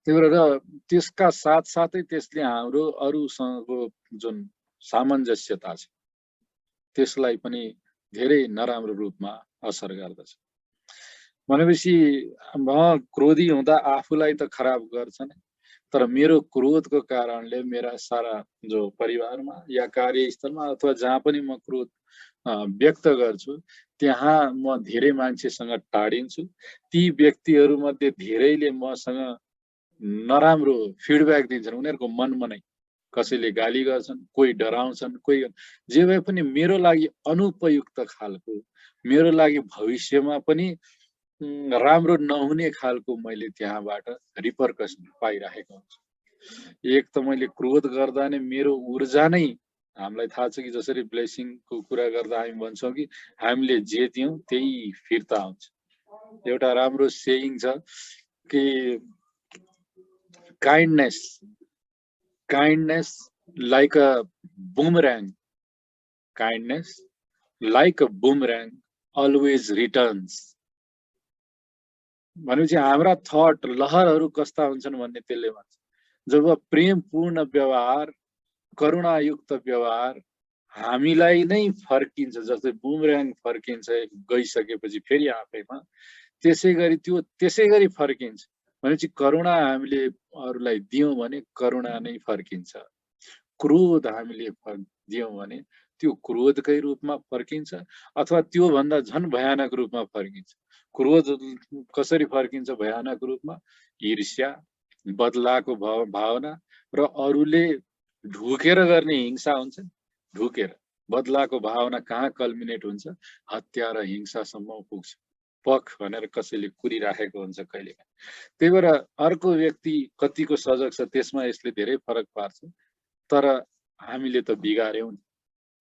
त्यही भएर त्यसका साथसाथै त्यसले हाम्रो अरूसँगको जुन सामञ्जस्यता छ त्यसलाई पनि धेरै नराम्रो रूपमा असर गर्दछ। भनेपछि म क्रोधी हुँदा आफूलाई त खराब गर्छ नै, तर मेरो क्रोधको कारणले मेरा सारा जो परिवारमा या कार्यस्थलमा अथवा जहाँ पनि म क्रोध व्यक्त गर्छु त्यहाँ म धेरै मान्छेसँग टाढिन्छु। ती व्यक्तिहरूमध्ये धेरैले मसँग नराम्रो फिडब्याक दिन्छन्, उनीहरूको मनमा नै कसैले गाली गर्छन्, कोही डराउँछन्, कोही जे भए पनि मेरो लागि अनुपयुक्त खालको, मेरो लागि भविष्यमा पनि राम्रो नहुने खालको मैले त्यहाँबाट रिपरकसन पाइरहेको हुन्छु। एक त मैले क्रोध गर्दा नै मेरो ऊर्जा नै, हामीलाई थाहा छ कि जसरी ब्लेसिङको कुरा गर्दा हामी भन्छौँ कि हामीले जे दियौँ त्यही फिर्ता आउँछ। एउटा राम्रो सेयिङ छ कि kindness like a boomerang, kindness like a boomerang always returns. भनेपछि हाम्रा थट लहरहरू कस्ता हुन्छन् भन्ने त्यसले भन्छ। जब प्रेमपूर्ण व्यवहार, करुणायुक्त व्यवहार हामीलाई नै फर्किन्छ, जस्तै बुमर्याङ फर्किन्छ गइसकेपछि फेरि आफैमा, त्यसै गरी फर्किन्छ। भनेपछि करुणा हामीले अरूलाई दियौँ भने करुणा नै फर्किन्छ। क्रोध हामीले दियौँ भने त्यो क्रोधकै रूपमा फर्किन्छ, अथवा त्यो भन्दा झन् भयानक रूपमा फर्किन्छ। क्रोध कसरी फर्किन्छ भयानक रूपमा? ईर्ष्या, बदलाको भावना र अरूले ढुकेर गर्ने हिंसा हुन्छ। ढुकेर बदलाको भावना कहाँ कल्मिनेट हुन्छ? हत्या र हिंसासम्म पुग्छ। पख भनेर कसैले कुरिराखेको हुन्छ कहिलेकाहीँ। त्यही भएर अर्को व्यक्ति कतिको सजग छ त्यसमा यसले धेरै फरक पार्छ। तर हामीले त बिगार्यौं।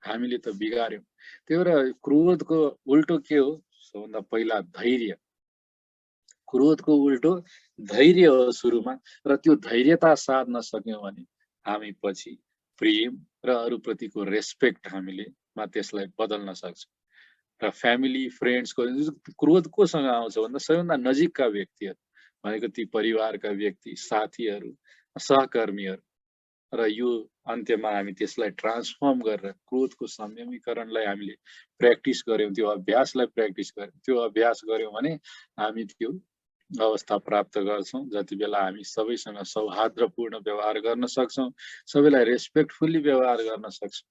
त्यही भएर क्रोधको उल्टो के हो? सबभन्दा पहिला धैर्य। क्रोधको उल्टो धैर्य हो सुरुमा, र त्यो धैर्यता साध्न सक्यौं भने हामी पछि प्रेम र अरूप्रतिको रेस्पेक्ट हामीले त्यसलाई बदल्न सक्छौँ। र फ्यामिली, फ्रेन्ड्सको क्रोध कोसँग आउँछ भन्दा सबैभन्दा नजिकका व्यक्तिहरू भनेको ती परिवारका व्यक्ति, साथीहरू, सहकर्मीहरू। र यो अन्त्यमा हामी त्यसलाई ट्रान्सफर्म गरेर क्रोधको संयमीकरणलाई हामीले प्र्याक्टिस गर्यौं, त्यो अभ्यासलाई प्र्याक्टिस गर्यौं, त्यो अभ्यास गर्यौं भने हामी त्यो अवस्था प्राप्त गर्छौं जति बेला हामी सबैसँग सौहार्दपूर्ण व्यवहार गर्न सक्छौं, सबैलाई रेस्पेक्टफुल्ली व्यवहार गर्न सक्छौं।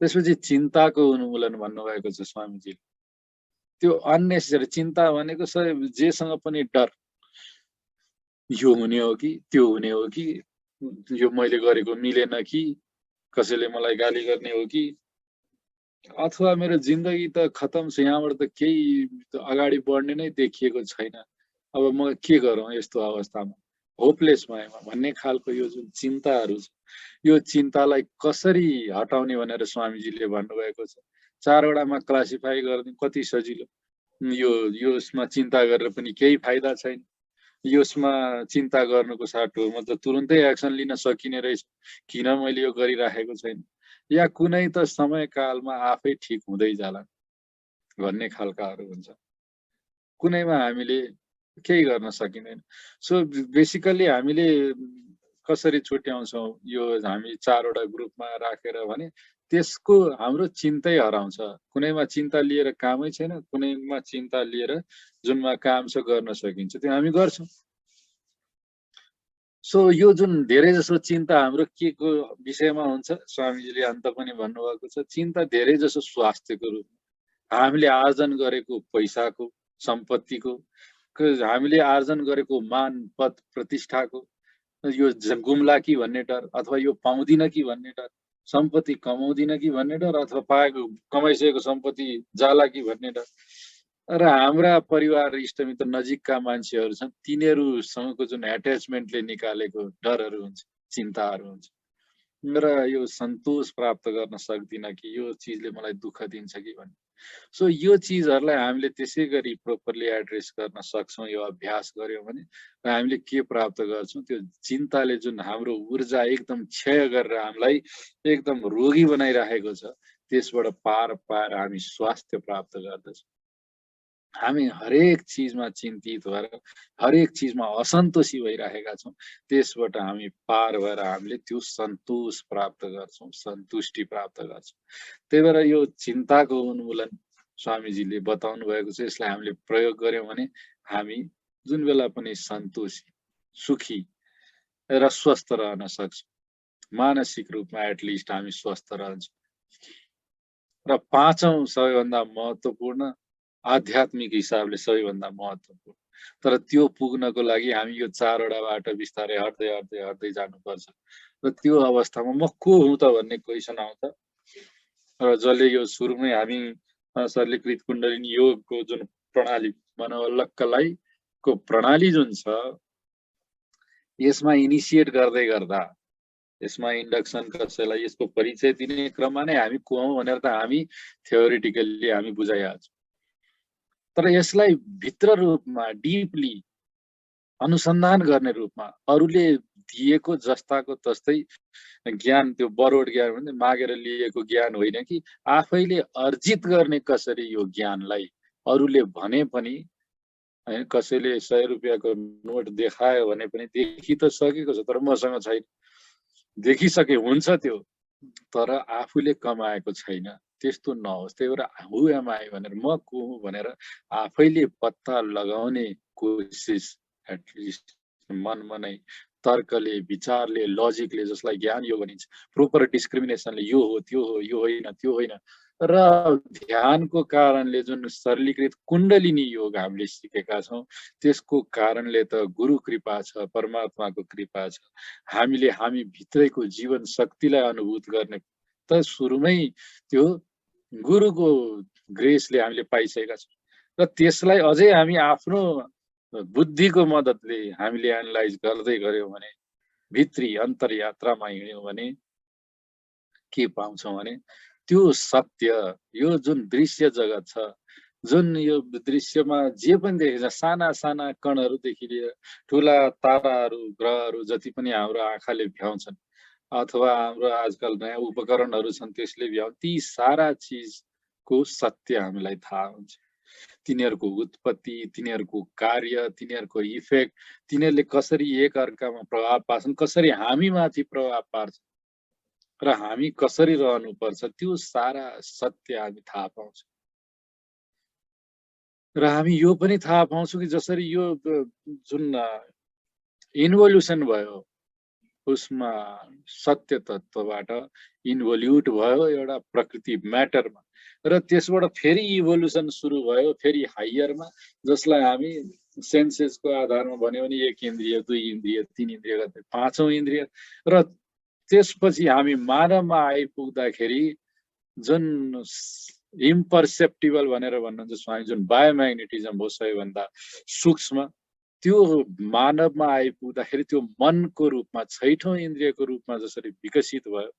त्यसपछि चिन्ताको उन्मूलन भन्नुभएको छ स्वामीजी। त्यो अननेसेसरी चिन्ता भनेको जेसँग पनि डर, यो हुने हो कि त्यो हुने हो कि, यो मैले गरेको मिलेन कि, कसैले मलाई गाली गर्ने हो कि, अथवा मेरो जिन्दगी त खतम छ, यहाँबाट त केही अगाडि बढ्ने नै देखिएको छैन, अब म के गरौँ यस्तो अवस्थामा, होपलेस भएमा भन्ने खालको यो जुन चिन्ताहरू छ, यो चिन्तालाई कसरी हटाउने भनेर स्वामीजीले भन्नुभएको छ। चारवटामा क्लासिफाई गर्ने कति सजिलो। यसमा चिन्ता गरेर पनि केही फाइदा छैन, यसमा चिन्ता गर्नुको साटो मतलब तुरुन्तै एक्सन लिन सकिने रहेछ, किन मैले यो गरिराखेको छैन, या कुनै त समयकालमा आफै ठिक हुँदै जाला भन्ने खालकाहरू हुन्छ। कुनैमा हामीले केही गर्न सकिँदैन। सो बेसिकली हामीले कसरी छुट्याउँछौँ यो हामी चारवटा ग्रुपमा राखेर भने त्यसको हाम्रो चिन्तै हराउँछ। कुनैमा चिन्ता लिएर कामै छैन, कुनैमा चिन्ता लिएर जुनमा काम छ गर्न सकिन्छ त्यो हामी गर्छौँ। सो यो जुन धेरै जसो चिन्ता हाम्रो के को विषयमा हुन्छ, स्वामीजीले अन्त पनि भन्नुभएको छ, चिन्ता धेरै जसो स्वास्थ्यको रूपमा, हामीले आर्जन गरेको पैसाको, सम्पत्तिको, हामीले आर्जन गरेको मान पद प्रतिष्ठाको, यो गुम्ला कि भन्ने डर, अथवा यो पाउँदिन कि भन्ने डर, सम्पत्ति कमाउँदिन कि भन्ने डर, अथवा पाएको कमाइसकेको सम्पत्ति जाला कि भन्ने डर। र हाम्रा परिवार इष्टमित्र नजिकका मान्छेहरू छन्, तिनीहरूसँगको जुन एट्याचमेन्टले निकालेको डरहरू हुन्छ, चिन्ताहरू हुन्छ। र यो सन्तोष प्राप्त गर्न सक्दिन कि यो चिजले मलाई दुःख दिन्छ कि भन्ने। सो यो चिजहरूलाई हामीले त्यसै गरी प्रोपरली एड्रेस गर्न सक्छौँ यो अभ्यास गर्यौँ भने। र हामीले के प्राप्त गर्छौँ, त्यो चिन्ताले जुन हाम्रो ऊर्जा एकदम क्षय गरेर हामीलाई एकदम रोगी बनाइराखेको छ त्यसबाट पार पाएर हामी स्वास्थ्य प्राप्त गर्दछौँ। हामी हरेक चिजमा चिन्तित भएर हरेक चिजमा असन्तोषी भइरहेका छौँ, त्यसबाट हामी पार भएर हामीले त्यो सन्तोष प्राप्त गर्छौँ, सन्तुष्टि प्राप्त गर्छौँ। त्यही भएर यो चिन्ताको उन्मूलन स्वामीजीले बताउनु भएको छ, यसलाई हामीले प्रयोग गर्यौँ भने हामी जुन बेला पनि सन्तोषी, सुखी र स्वस्थ रहन सक्छौँ। मानसिक रूपमा एटलिस्ट हामी स्वस्थ रहन्छौँ। र पाँचौं सबैभन्दा महत्त्वपूर्ण, आध्यात्मिक हिसाबले सबैभन्दा महत्त्वपूर्ण, तर त्यो पुग्नको लागि हामी यो चारवटा बाटो बिस्तारै हट्दै जानुपर्छ। र त्यो अवस्थामा म को हुँ त भन्ने क्वेसन आउँछ। र जसले यो सुरुमै हामी सरलीकृत कुण्डलिनी योगको जुन प्रणाली मनोवल्लकलाईको प्रणाली जुन छ यसमा इनिसिएट गर्दै गर्दा, यसमा इन्डक्सन कसैलाई यसको परिचय दिने क्रममा नै हामी को हौं भनेर त हामी थ्योरिटिकली हामी बुझाइहाल्छौँ। तर यसलाई भित्र रूपमा डीपली अनुसन्धान गर्ने रूपमा अरूले दिएको जस्ताको तस्तै ज्ञान, त्यो बरोड ज्ञान भने मागेर लिएको ज्ञान होइन कि आफैले अर्जित गर्ने कसरी यो ज्ञानलाई अरूले भने पनि हैन, कसैले 100 रुपैयाँको नोट देखायो भने पनि देखि त सकेको छ, तर मसँग छैन। देखिसके हुन्छ त्यो, तर आफूले कमाएको छैन। त्यस्तो नहोस्। त्यही भएर हु एम आई भनेर, म को हुँ भनेर आफैले पत्ता लगाउने कोसिस एटलिस्ट मनमा नै तर्कले, विचारले, लजिकले, जसलाई ज्ञान योग भनिन्छ, प्रोपर डिस्क्रिमिनेसनले यो हो, त्यो हो, यो होइन, त्यो होइन, र ध्यानको कारणले जुन सरलीकृत कुण्डलिनी योग हामीले सिकेका छौँ, त्यसको कारणले त गुरु कृपा छ, परमात्माको कृपा छ। हामीले हामी भित्रैको जीवन शक्तिलाई अनुभूत गर्ने त सुरुमै त्यो गुरुको ग्रेसले हामीले पाइसकेका छौँ, र त्यसलाई अझै हामी आफ्नो बुद्धिको मद्दतले हामीले एनालाइज गर्दै गऱ्यौँ भने, भित्री अन्तरयात्रामा हिँड्यौँ भने के पाउँछौँ भने, त्यो सत्य, यो जुन दृश्य जगत छ, जुन यो दृश्यमा जे पनि देखिन्छ, साना साना कणहरूदेखि लिएर ठुला ताराहरू, ग्रहहरू जति पनि हाम्रो आँखाले भ्याउँछन्, अथवा हाम्रो आजकल नयाँ उपकरणहरू छन् त्यसले भ्याउ, ती सारा चिजको सत्य हामीलाई थाहा हुन्छ। तिनीहरूको उत्पत्ति, तिनीहरूको कार्य, तिनीहरूको इफेक्ट, तिनीहरूले कसरी एक अर्कामा प्रभाव पार्छन्, कसरी हामी माथि प्रभाव पार्छ, र हामी कसरी रहनुपर्छ, त्यो सारा सत्य हामी थाहा पाउँछौँ। र हामी यो पनि थाहा पाउँछौँ कि जसरी यो जुन इन्भोल्युसन भयो, उसमा सत्य तत्त्वबाट इन्भोल्युट भयो एउटा प्रकृति म्याटरमा, र त्यसबाट फेरि इभोल्युसन सुरु भयो फेरि हाइयरमा, जसलाई हामी सेन्सेसको आधारमा भन्यो भने 1 इन्द्रिय, 2 इन्द्रिय, 3 इन्द्रिय गर्दै 5औं इन्द्रिय, र त्यसपछि हामी मानवमा आइपुग्दाखेरि जुन इम्पर्सेप्टिबल भनेर भन्नुहुन्छ स्वामी, जुन बायोम्याग्नेटिजम हो सबैभन्दा सूक्ष्म, त्यो मानवमा आइपुग्दाखेरि त्यो मनको रूपमा, 6औं इन्द्रियको रूपमा जसरी विकसित भयो,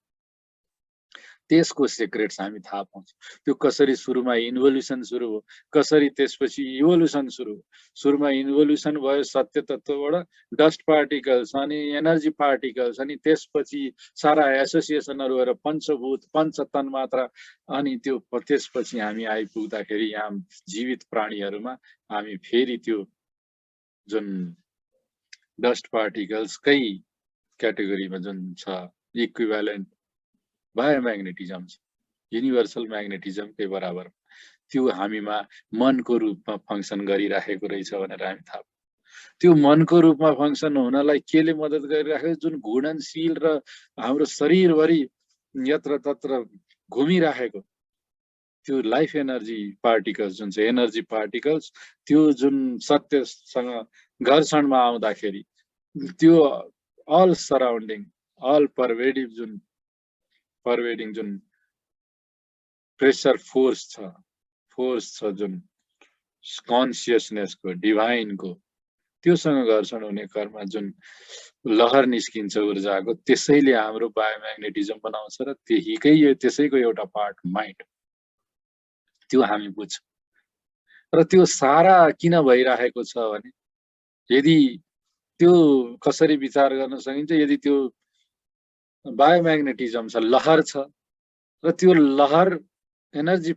त्यसको सिक्रेट्स हामी थाहा पाउँछौँ। त्यो कसरी सुरुमा इन्भोल्युसन सुरु हो, कसरी त्यसपछि इभोल्युसन सुरु हो। सुरुमा इन्भोल्युसन भयो सत्य तत्त्वबाट, डस्ट पार्टिकल्स, अनि एनर्जी पार्टिकल्स, अनि त्यसपछि सारा एसोसिएसनहरू भएर पञ्चभूत, पञ्चतन्मात्रा, अनि त्यो त्यसपछि हामी आइपुग्दाखेरि यहाँ जीवित प्राणीहरूमा हामी फेरि त्यो जुन डस्ट पार्टिकल्सकै क्याटेगोरीमा जुन छ इक्विभ्यालेन्ट बायोम्याग्नेटिजम छ, युनिभर्सल म्याग्नेटिजमकै बराबर, त्यो हामीमा मनको रूपमा फङ्सन गरिराखेको रहेछ भनेर हामी थाहा पाउँछौँ। त्यो मनको रूपमा फङ्सन हुनलाई केले मद्दत गरिराखेको, जुन घूर्णनशील र हाम्रो शरीरभरि यत्र तत्र घुमिराखेको त्यो लाइफ एनर्जी पार्टिकल्स जुन छ, एनर्जी पार्टिकल्स, त्यो जुन सत्यसँग घर्षणमा आउँदाखेरि त्यो अल सराउन्डिङ, अल पर्भेडिभ जुन प्रेसर फोर्स छ जुन कन्सियसनेसको, डिभाइनको, त्योसँग घर्षण हुने क्रममा जुन लहर निस्किन्छ ऊर्जाको, त्यसैले हाम्रो बायोम्याग्नेटिजम बनाउँछ, र त्यसैको एउटा पार्ट माइन्ड, त्यो हामी बुझ्छौँ। र त्यो सारा किन भइरहेको छ भने, यदि त्यो कसरी विचार गर्न सकिन्छ, यदि त्यो बायोम्याग्नेटिजम छ, लहर छ, र त्यो लहर एनर्जी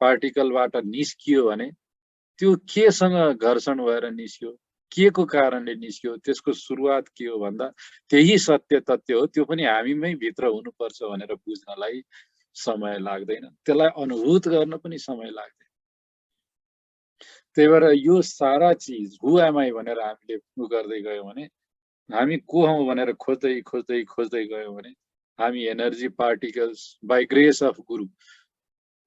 पार्टिकलबाट निस्कियो भने त्यो केसँग घर्षण भएर निस्क्यो, के को कारणले निस्क्यो, त्यसको सुरुवात के हो भन्दा त्यही सत्य तथ्य हो। त्यो पनि हामीमै भित्र हुनुपर्छ भनेर बुझ्नलाई समय लाग्दैन, त्यसलाई अनुभूत गर्न पनि समय लाग्दैन। त्यही भएर यो सारा चिज हु एम आई भनेर हामीले गर्दै गयौँ भने, हामी को हौँ भनेर खोज्दै खोज्दै खोज्दै गयौँ भने, हामी energy particles by grace of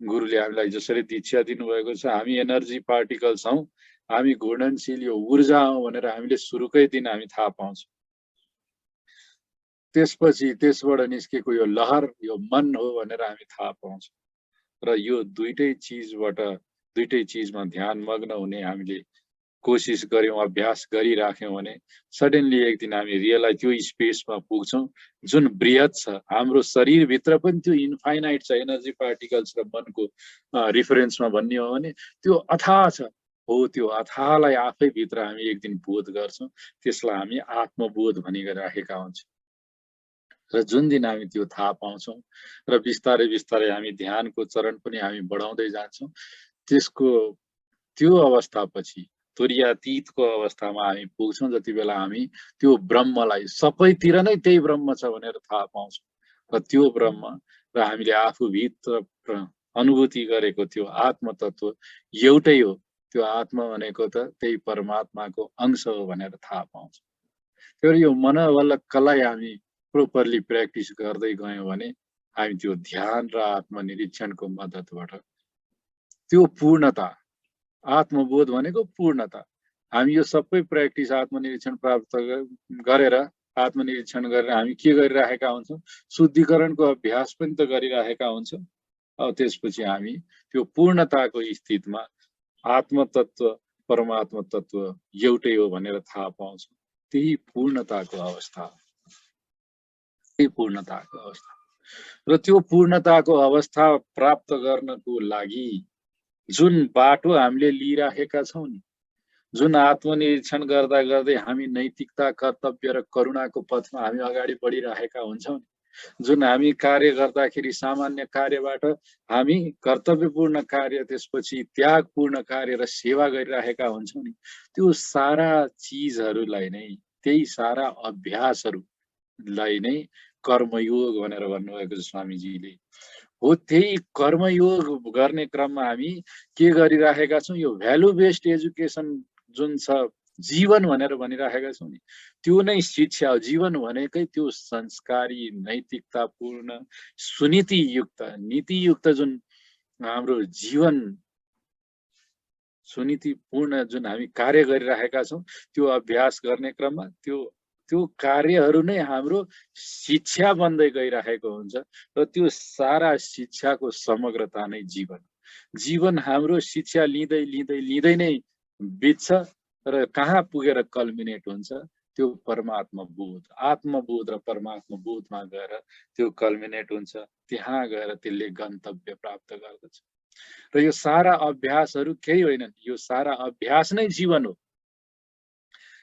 गुरुले हामीलाई जसरी दीक्षा दिनुभएको छ, हामी एनर्जी पार्टिकल्स हौँ, हामी घूर्णनशील यो ऊर्जा हौँ भनेर हामीले सुरुकै दिन हामी थाहा पाउँछौँ। त्यसपछि त्यसबाट निस्केको यो लहर, यो मन हो भनेर हामी थाहा पाउँछौँ। र यो दुईटै चिजमा ध्यान मग्न हुने हामीले कोसिस गर्यौँ, अभ्यास गरिराख्यौँ भने सडनली एक दिन हामी रियलाइज त्यो स्पेसमा पुग्छौँ जुन बृहत छ। हाम्रो शरीरभित्र पनि त्यो इन्फाइनाइट छ, एनर्जी पार्टिकल्स र मनको रिफरेन्समा भन्ने हो भने त्यो अथाह छ। हो, त्यो अथाहलाई आफै भित्र हामी एक दिन बोध गर्छौँ, त्यसलाई हामी आत्मबोध भनी राखेका हुन्छौँ। र जुन दिन हामी त्यो थाहा पाउँछौँ र बिस्तारै बिस्तारै हामी ध्यानको चरण पनि हामी बढाउँदै जान्छौँ, त्यसको त्यो अवस्थापछि तुर्यातीतको अवस्थामा हामी पुग्छौँ जति बेला हामी त्यो ब्रह्मलाई सबैतिर नै त्यही ब्रह्म छ भनेर थाहा पाउँछौँ र त्यो ब्रह्म र हामीले आफूभित्र अनुभूति गरेको त्यो आत्म तत्व एउटै हो। त्यो आत्मा भनेको त त्यही परमात्माको अंश हो भनेर थाहा पाउँछौँ। त्यो यो मनोवल्लकलाई हामी प्रोपरली प्र्याक्टिस गर्दै गयौँ भने हामी त्यो ध्यान र आत्मनिरीक्षणको मद्दतबाट त्यो पूर्णता, आत्मबोध भनेको पूर्णता, हामी यो सबै प्र्याक्टिस आत्मनिरीक्षण प्राप्त गरेर आत्मनिरीक्षण गरेर हामी के गरिरहेका हुन्छौँ, शुद्धिकरणको अभ्यास पनि त गरिरहेका हुन्छौँ। अब त्यसपछि हामी त्यो पूर्णताको स्थितिमा आत्मतत्व परमात्मा तत्व एउटै हो भनेर थाहा पाउँछौँ। त्यही पूर्णताको अवस्था, त्यही पूर्णताको अवस्था। र त्यो पूर्णताको अवस्था प्राप्त गर्नको लागि जुन बाटो हामीले लिइराखेका छौँ नि, जुन आत्मनिरीक्षण गर्दा गर्दै हामी नैतिकता, कर्तव्य र करुणाको पथमा हामी अगाडि बढिरहेका हुन्छौँ नि, जुन हामी कार्य गर्दाखेरि सामान्य कार्यबाट हामी कर्तव्यपूर्ण कार्य, त्यसपछि त्यागपूर्ण कार्य र सेवा गरिरहेका हुन्छौँ नि, त्यो सारा चिजहरूलाई नै, त्यही सारा अभ्यासहरूलाई नै कर्मयोग भनेर भन्नुभएको छ स्वामीजीले। हो त्यही कर्मयोग गर्ने क्रममा हामी के गरिरहेका छौँ, यो भ्यालु बेस्ड एजुकेसन जुन छ जीवन भनेर भनिरहेका छौँ नि, त्यो नै शिक्षा हो। जीवन भनेकै त्यो संस्कारी, नैतिकतापूर्ण, सुनीतियुक्त, नीतियुक्त जुन हाम्रो जीवन, सुनीतिपूर्ण जुन हामी कार्य गरिरहेका छौँ, त्यो अभ्यास गर्ने क्रममा त्यो कार्यहरू नै हाम्रो शिक्षा बन्दै गइरहेको हुन्छ र त्यो सारा शिक्षाको समग्रता नै जीवन। जीवन हाम्रो शिक्षा लिँदै लिँदै लिँदै नै बित्छ र कहाँ पुगेर कल्मिनेट हुन्छ, त्यो परमात्मा बोध, आत्मबोध र परमात्मा बोधमा गएर त्यो कल्मिनेट हुन्छ। त्यहाँ गएर त्यसले गन्तव्य प्राप्त गर्दछ। र यो सारा अभ्यासहरू केही होइनन्, यो सारा अभ्यास नै जीवन हो।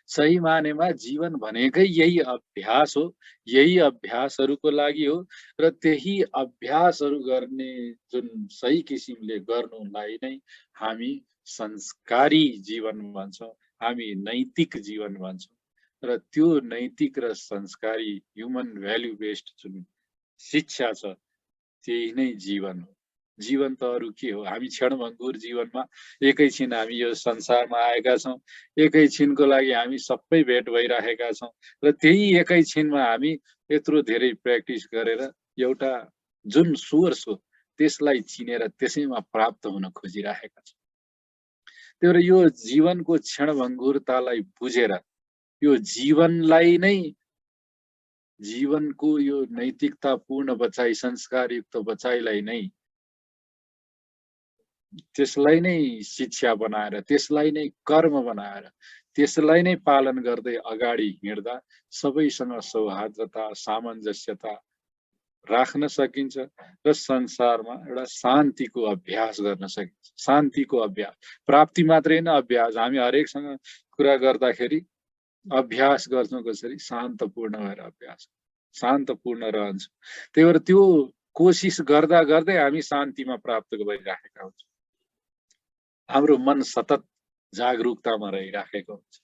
सही मानेमा जीवन भनेकै यही अभ्यास हो, यही अभ्यासहरूको लागि हो र त्यही अभ्यासहरू गर्ने जुन सही किसिमले गर्नुलाई नै हामी संस्कारी जीवन भन्छौँ, हामी नैतिक जीवन भन्छौँ। र त्यो नैतिक र संस्कारी ह्युमन भ्याल्यु बेस्ड जुन शिक्षा छ, त्यही नै जीवन हो। जीवन त अरू के हो? हामी क्षणभङ्गुर जीवनमा एकैछिन हामी यो संसारमा आएका छौँ, एकैछिनको लागि हामी सबै भेट भइरहेका छौँ र त्यही एकैछिनमा हामी यत्रो धेरै प्र्याक्टिस गरेर एउटा जुन सोर्स हो त्यसलाई चिनेर त्यसैमा प्राप्त हुन खोजिरहेका छौँ। त्यही भएर यो जीवनको क्षणभङ्गुरतालाई बुझेर यो जीवनलाई नै, जीवनको यो नैतिकतापूर्ण बचाइ, संस्कारयुक्त बचाइलाई नै, त्यसलाई नै शिक्षा बनाएर, त्यसलाई नै कर्म बनाएर, त्यसलाई नै पालन गर्दै अगाडि हिँड्दा सबैसँग सौहार्दता, सामञ्जस्यता राख्न सकिन्छ र संसारमा एउटा शान्तिको अभ्यास गर्न सकिन्छ। शान्तिको अभ्यास, प्राप्ति मात्रै होइन अभ्यास। हामी हरेकसँग कुरा गर्दाखेरि अभ्यास गर्छौँ कसरी? शान्तपूर्ण भएर अभ्यास, शान्तपूर्ण रहन्छौँ। त्यही भएर त्यो कोसिस गर्दा गर्दै हामी शान्तिमा प्राप्त गरिराखेका हुन्छौँ। हाम्रो मन सतत जागरुकतामा रहिराखेको हुन्छ,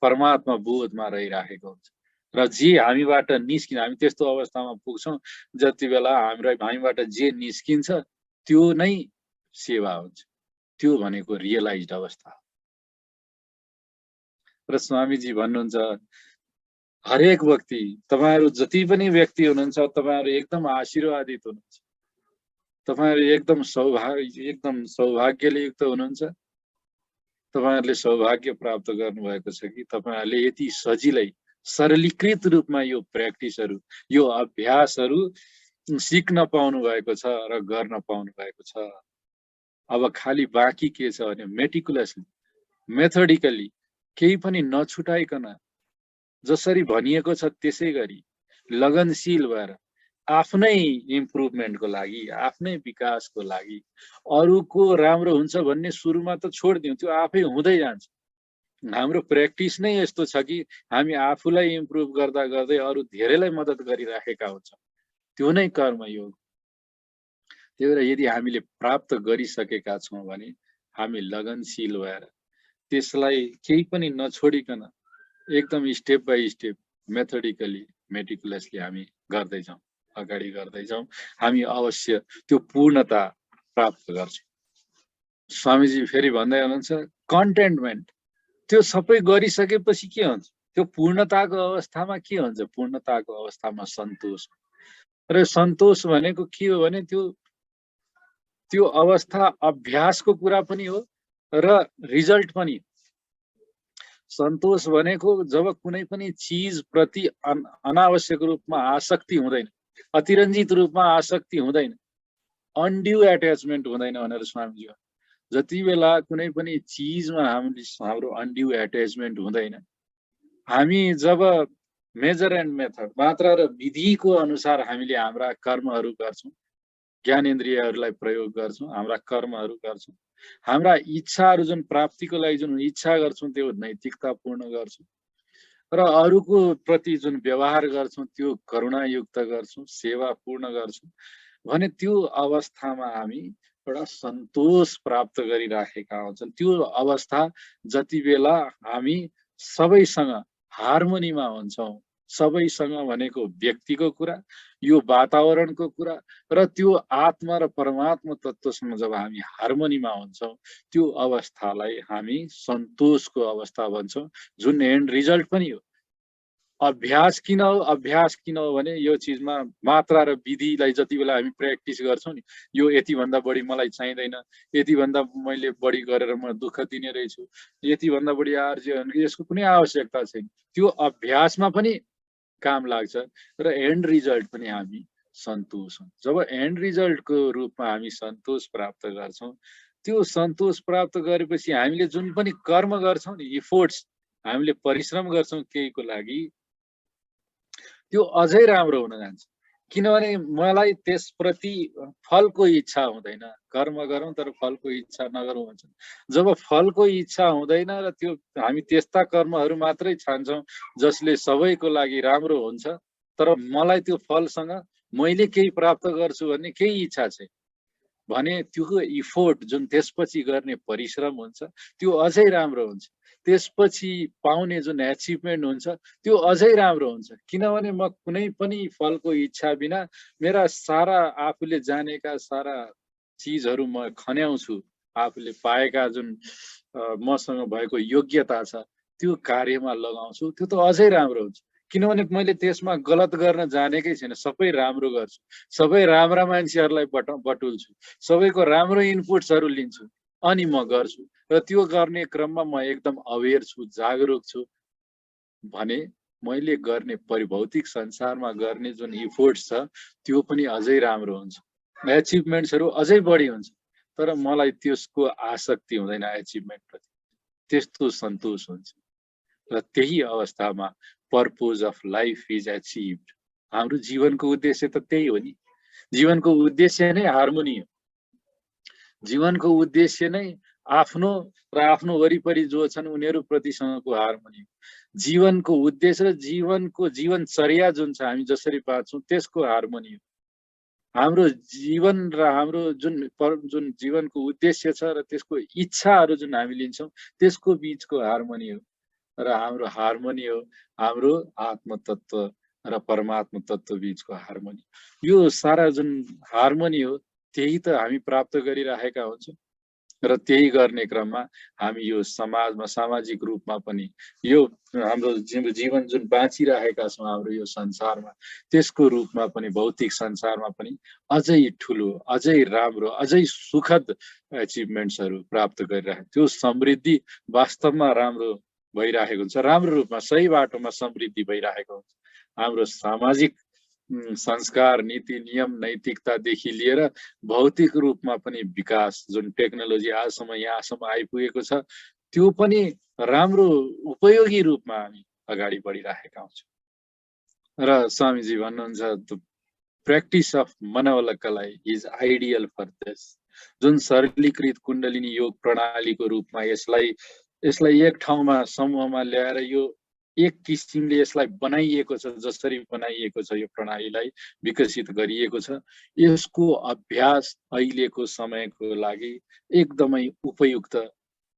परमात्मा बोधमा रहिराखेको हुन्छ र जे हामीबाट निस्किन्छ, हामी त्यस्तो अवस्थामा पुग्छौँ जति बेला हामीबाट जे निस्किन्छ त्यो नै सेवा हुन्छ। त्यो भनेको रियलाइज्ड अवस्था। र स्वामीजी भन्नुहुन्छ हरेक व्यक्ति, तपाईहरु जति पनि व्यक्ति हुनुहुन्छ, तपाईहरु एकदम आशीर्वादित हुनुहुन्छ, तपाईहरु एकदम सौभाग्यले युक्त हुनुहुन्छ। तपाईहरुले सौभाग्य प्राप्त गर्नुभएको छ कि तपाईहरुले यति सजिलै सरलीकृत रूपमा यो प्र्याक्टिसहरु, यो अभ्यासहरु सिक्न पाउनु भएको छ र गर्न पाउनु भएको छ। अब खाली बाँकी के छ भने मेटिकुलसली, मेथोडिकली, केही पनि नछुटाइकन जसरी भनिएको छ त्यसै गरी लगनशील भएर आफ्नै इम्प्रुभमेन्टको लागि, आफ्नै विकासको लागि, अरूको राम्रो हुन्छ भन्ने सुरुमा त छोड्दियौं, त्यो आफै हुँदै जान्छ। हाम्रो प्र्याक्टिस नै यस्तो छ कि हामी आफूलाई इम्प्रुभ गर्दा गर्दै अरू धेरैलाई मद्दत गरिराखेका हुन्छौँ। त्यो नै कर्मयोग। त्यही भएर यदि हामीले प्राप्त गरिसकेका छौँ भने हामी लगनशील भएर त्यसलाई केही पनि नछोडिकन एकदम step by step methodically meticulously हामी गर्दै जाउँ, अगाडि गर्दै जाउँ। हामी अवश्य त्यो पूर्णता प्राप्त गर्छौँ। स्वामीजी फेरि भन्दै हुनुहुन्छ कन्टेन्टमेन्ट, त्यो सबै गरिसकेपछि के हुन्छ? त्यो पूर्णताको अवस्थामा के हुन्छ? पूर्णताको अवस्थामा सन्तोष। र सन्तोष भनेको के हो भने त्यो अवस्था अभ्यासको कुरा पनि हो र रिजल्ट पनि। सन्तोष भनेको जब कुनै पनि चिज प्रति अनावश्यक रूपमा आसक्ति हुँदैन, अतिरञ्जित रूपमा आसक्ति हुँदैन, अनड्यू एट्याचमेन्ट हुँदैन भनेर स्वामीजी। जति बेला कुनै पनि चिजमा हाम्रो अनड्यू एट्याचमेन्ट हुँदैन, हामी जब मेजर एन्ड मेथड, मात्रा र विधिको अनुसार हामीले हाम्रा कर्महरू गर्छौँ, ज्ञानेन्द्रियहरूलाई प्रयोग गर्छौँ, हाम्रा कर्महरू गर्छौँ, हाम्रा इच्छाहरू जुन प्राप्तिको लागि जुन इच्छा गर्छौँ त्यो नैतिकता पूर्ण गर्छौँ र अरूको प्रति जुन व्यवहार गर्छौँ त्यो करुणायुक्त गर्छौँ, सेवा पूर्ण गर्छौँ भने त्यो अवस्थामा हामी एउटा सन्तोष प्राप्त गरिराखेका हुन्छौँ। त्यो अवस्था जति बेला हामी सबैसँग हार्मोनीमा हुन्छौँ, सबैसँग भनेको व्यक्तिको कुरा, यो वातावरणको कुरा र त्यो आत्मा र परमात्मा तत्त्वसँग जब हामी हार्मोनीमा हुन्छौँ त्यो अवस्थालाई हामी सन्तोषको अवस्था भन्छौँ, जुन एन्ड रिजल्ट पनि हो। अभ्यास किन हो? अभ्यास किन हो भने यो चिजमा मात्रा र विधिलाई जति बेला हामी प्र्याक्टिस गर्छौँ नि, यो यतिभन्दा बढी मलाई चाहिँदैन, यतिभन्दा मैले बढी गरेर म दुःख दिने रहेछु, यतिभन्दा बढी आर्ज्य यसको कुनै आवश्यकता छैन, त्यो अभ्यासमा पनि काम लाग्छ र एन्ड रिजल्ट पनि हामी सन्तोष हौँ। जब एन्ड रिजल्टको रूपमा हामी सन्तोष प्राप्त गर्छौँ, त्यो सन्तोष प्राप्त गरेपछि हामीले जुन पनि कर्म गर्छौँ नि, इफोर्ट्स हामीले परिश्रम गर्छौँ केहीको लागि, त्यो अझै राम्रो हुन जान्छ। किनभने मलाई त्यसप्रति फलको इच्छा हुँदैन। कर्म गरौँ तर फलको इच्छा नगरौँ भन्छ। जब फलको इच्छा हुँदैन र त्यो हामी त्यस्ता कर्महरू मात्रै छान्छौँ जसले सबैको लागि राम्रो हुन्छ, तर मलाई त्यो फलसँग मैले केही प्राप्त गर्छु भन्ने केही इच्छा छैन भने त्यो इफोर्ट जुन त्यसपछि गर्ने परिश्रम हुन्छ त्यो अझै राम्रो हुन्छ। त्यसपछि पाउने जुन एचिभमेन्ट हुन्छ त्यो अझै राम्रो हुन्छ। किनभने म कुनै पनि फलको इच्छा बिना मेरा सारा आफूले जानेका सारा चिजहरू म खन्याउँछु, आफूले पाएका जुन मसँग भएको योग्यता छ त्यो कार्यमा लगाउँछु, त्यो त अझै राम्रो हुन्छ। किनभने मैले त्यसमा गलत गर्न जानेकै छैन, सबै राम्रो गर्छु, सबै राम्रा मान्छेहरूलाई बटुल्छु, सबैको राम्रो इनपुट्सहरू लिन्छु अनि म गर्छु र त्यो गर्ने क्रममा म एकदम अवेर छु, जागरुक छु भने मैले गर्ने परिभौतिक संसारमा गर्ने जुन इफोर्ट्स छ त्यो पनि अझै राम्रो हुन्छ, एचिभमेन्ट्सहरू अझै बढी हुन्छ। तर मलाई त्यसको आसक्ति हुँदैन एचिभमेन्टप्रति, त्यस्तो सन्तोष हुन्छ र त्यही अवस्थामा पर्पोज अफ लाइफ इज एचिभड। हाम्रो जीवनको उद्देश्य त त्यही हो नि। जीवनको उद्देश्य नै हार्मोनी हो। जीवनको उद्देश्य नै आफ्नो र आफ्नो वरिपरि जो छन् उनीहरू प्रतिसँगको हार्मोनी हो। जीवनको उद्देश्य र जीवनचर्या जुन छ हामी जसरी बाँच्छौँ त्यसको हार्मोनी हो। हाम्रो जीवन र हाम्रो जुन जीवनको उद्देश्य छ र त्यसको इच्छाहरू जुन हामी लिन्छौँ त्यसको बीचको हार्मोनी हो र हाम्रो हार्मोनी हो हाम्रो आत्मतत्त्व र परमात्मा तत्त्व बीचको हार्मोनी। यो सारा जुन हार्मोनी हो त्यही त हामी प्राप्त गरिरहेका हुन्छौँ र त्यही गर्ने क्रममा हामी यो समाजमा सामाजिक रूपमा पनि यो हाम्रो जीवन जुन बाँचिरहेका छौँ हाम्रो यो संसारमा त्यसको रूपमा पनि भौतिक संसारमा पनि अझै ठुलो, अझै राम्रो, अझै सुखद एचिभमेन्ट्सहरू प्राप्त गरिरहेको, त्यो समृद्धि वास्तवमा राम्रो भइरहेको हुन्छ, राम्रो रूपमा सही बाटोमा समृद्धि भइरहेको हुन्छ। हाम्रो सामाजिक संस्कार, नीति, नियम, नैतिकतादेखि लिएर भौतिक रूपमा पनि विकास जुन टेक्नोलोजी आजसम्म यहाँसम्म आइपुगेको छ त्यो पनि राम्रो उपयोगी रूपमा हामी अगाडि बढिरहेका हुन्छौँ। र स्वामीजी भन्नुहुन्छ प्र्याक्टिस अफ मनोवल्लकलाई इज आइडियल फर दिस। जुन सरलीकृत कुण्डलिनी योग प्रणालीको रूपमा यसलाई एक ठाउँमा समूहमा ल्याएर यो एक किसिमले यसलाई बनाइएको छ, जसरी बनाइएको छ यो प्रणालीलाई विकसित गरिएको छ, यसको अभ्यास अहिलेको समयको लागि एकदमै उपयुक्त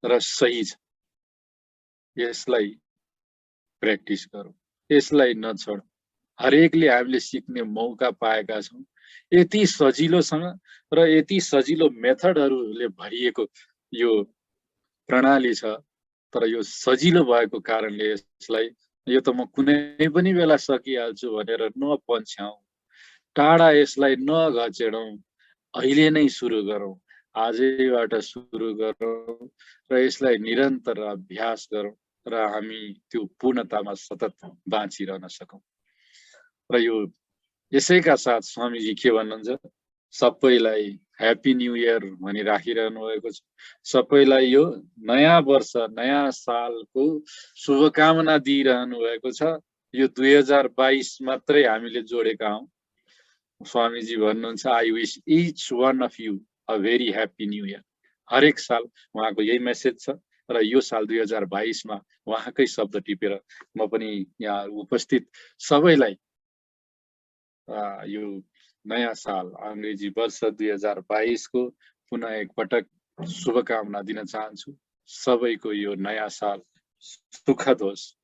र सही छ। यसलाई प्र्याक्टिस गरौँ, यसलाई नछोड। हरेकले हामीले सिक्ने मौका पाएका छौँ। यति सजिलोसँग र यति सजिलो मेथडहरूले भरिएको यो प्रणाली छ, तर यो सजिलो भएको कारणले यसलाई यो त म कुनै पनि बेला सकिहाल्छु भनेर नपन्छ्याउँ, टाढा यसलाई नघचेडौँ, अहिले नै सुरु गरौँ, आजैबाट सुरु गरौँ र यसलाई निरन्तर अभ्यास गरौँ र हामी त्यो पूर्णतामा सतत बाँचिरहन सकौँ। र यो यसैका साथ स्वामीजी के भन्नुहुन्छ, सबैलाई ह्याप्पी न्यू इयर भनी राखिरहनु भएको छ। सबैलाई यो नयाँ वर्ष नयाँ सालको शुभकामना दिइरहनु भएको छ। यो 2022 मात्रै हामीले जोडेका हौँ। स्वामीजी भन्नुहुन्छ, I wish each one of you a very happy new year. हरेक साल उहाँको यही मेसेज छ र यो साल 2022 मा उहाँकै शब्द टिपेर म पनि यहाँ उपस्थित सबैलाई यो नयाँ साल अंग्रेजी वर्ष 2022 को पुनः एकपटक शुभकामना दिन चाहन्छु। सबैको यो नयाँ साल सुखद होस्,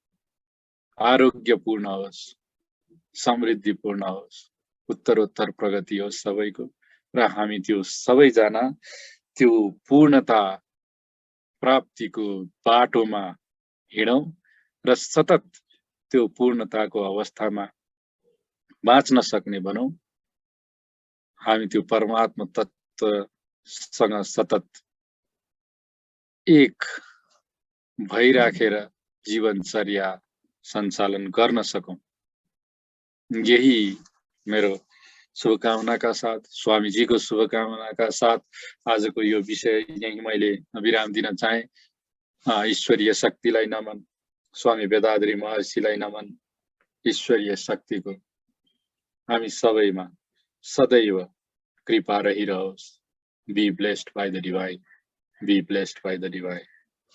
आरोग्यपूर्ण होस्, समृद्धिपूर्ण होस्, उत्तरोत्तर प्रगति होस् सबैको, र हामी त्यो सबैजना त्यो पूर्णता प्राप्तिको बाटोमा हिँडौँ र सतत त्यो पूर्णताको अवस्थामा बाँच्न सक्ने बनौँ। हामी त्यो परमात्मा तत्त्वसँग सतत एक भइराखेर जीवनचर्या सञ्चालन गर्न सकौँ। यही मेरो शुभकामनाका साथ, स्वामीजीको शुभकामनाका साथ आजको यो विषय यही मैले विराम दिन चाहे। ईश्वरीय शक्तिलाई नमन, स्वामी वेदाद्री महर्षिलाई नमन। ईश्वरीय शक्तिको हामी सबैमा सदैव कृपा रहिरहोस्। Be blessed by the divine, be blessed by the divine,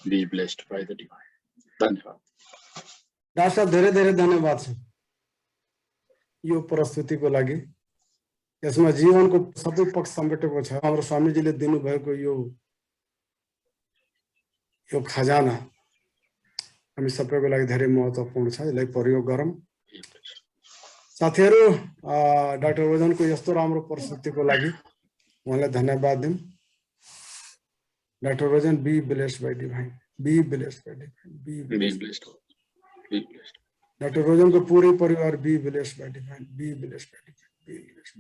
be blessed by the divine. धन्यवाद। डाक्टर साहब धेरै धेरै धन्यवाद छ यो प्रस्तुतिको लागि। यसमा जीवनको सबै पक्ष समेटेको छ। हाम्रो स्वामीजीले दिनुभएको यो खजाना हामी सबैको लागि धेरै महत्त्वपूर्ण छ। यसलाई प्रयोग गरौँ। साथीहरू, डाक्टर रोजनको यस्तो राम्रो प्रस्तुतिको लागि उहाँलाई धन्यवाद दिउँ। Doctor Rojan, be blessed by divine, be blessed by divine, be blessed. Doctor Rojan को पूरे परिवार be blessed by divine, be blessed by divine,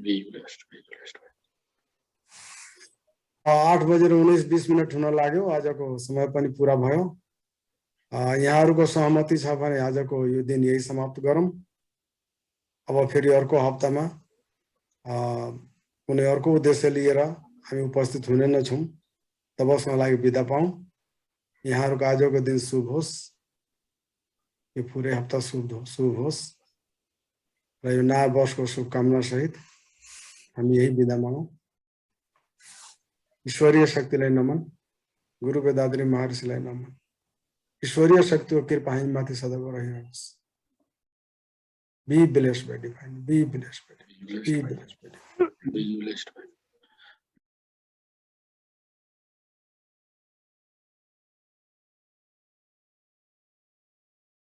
be blessed, be blessed. 8:19 हुन लाग्यो। आजको समय पनि पूरा भयो। यहाँहरुको सहमति छ भने आजको यो दिन यही समाप्त गरौँ। अब फेरि अर्को हप्तामा कुनै अर्को उद्देश्य लिएर हामी उपस्थित हुने नै छौं। तबसम्मको लागि बिदा पाऊँ। यहाँहरुको आजको दिन शुभ होस्, यो पूरै हप्ता शुभ होस् र यो नयाँ वर्षको शुभकामना सहित हामी यही बिदा मागौँ। ईश्वरीय शक्तिलाई नमन, गुरु वेदाद्री महर्षिलाई नमन। ईश्वरीय शक्तिको कृपा हामी माथि सदैव रहिरहोस्। Be blessed by divine, be blessed by divine, be blessed by divine.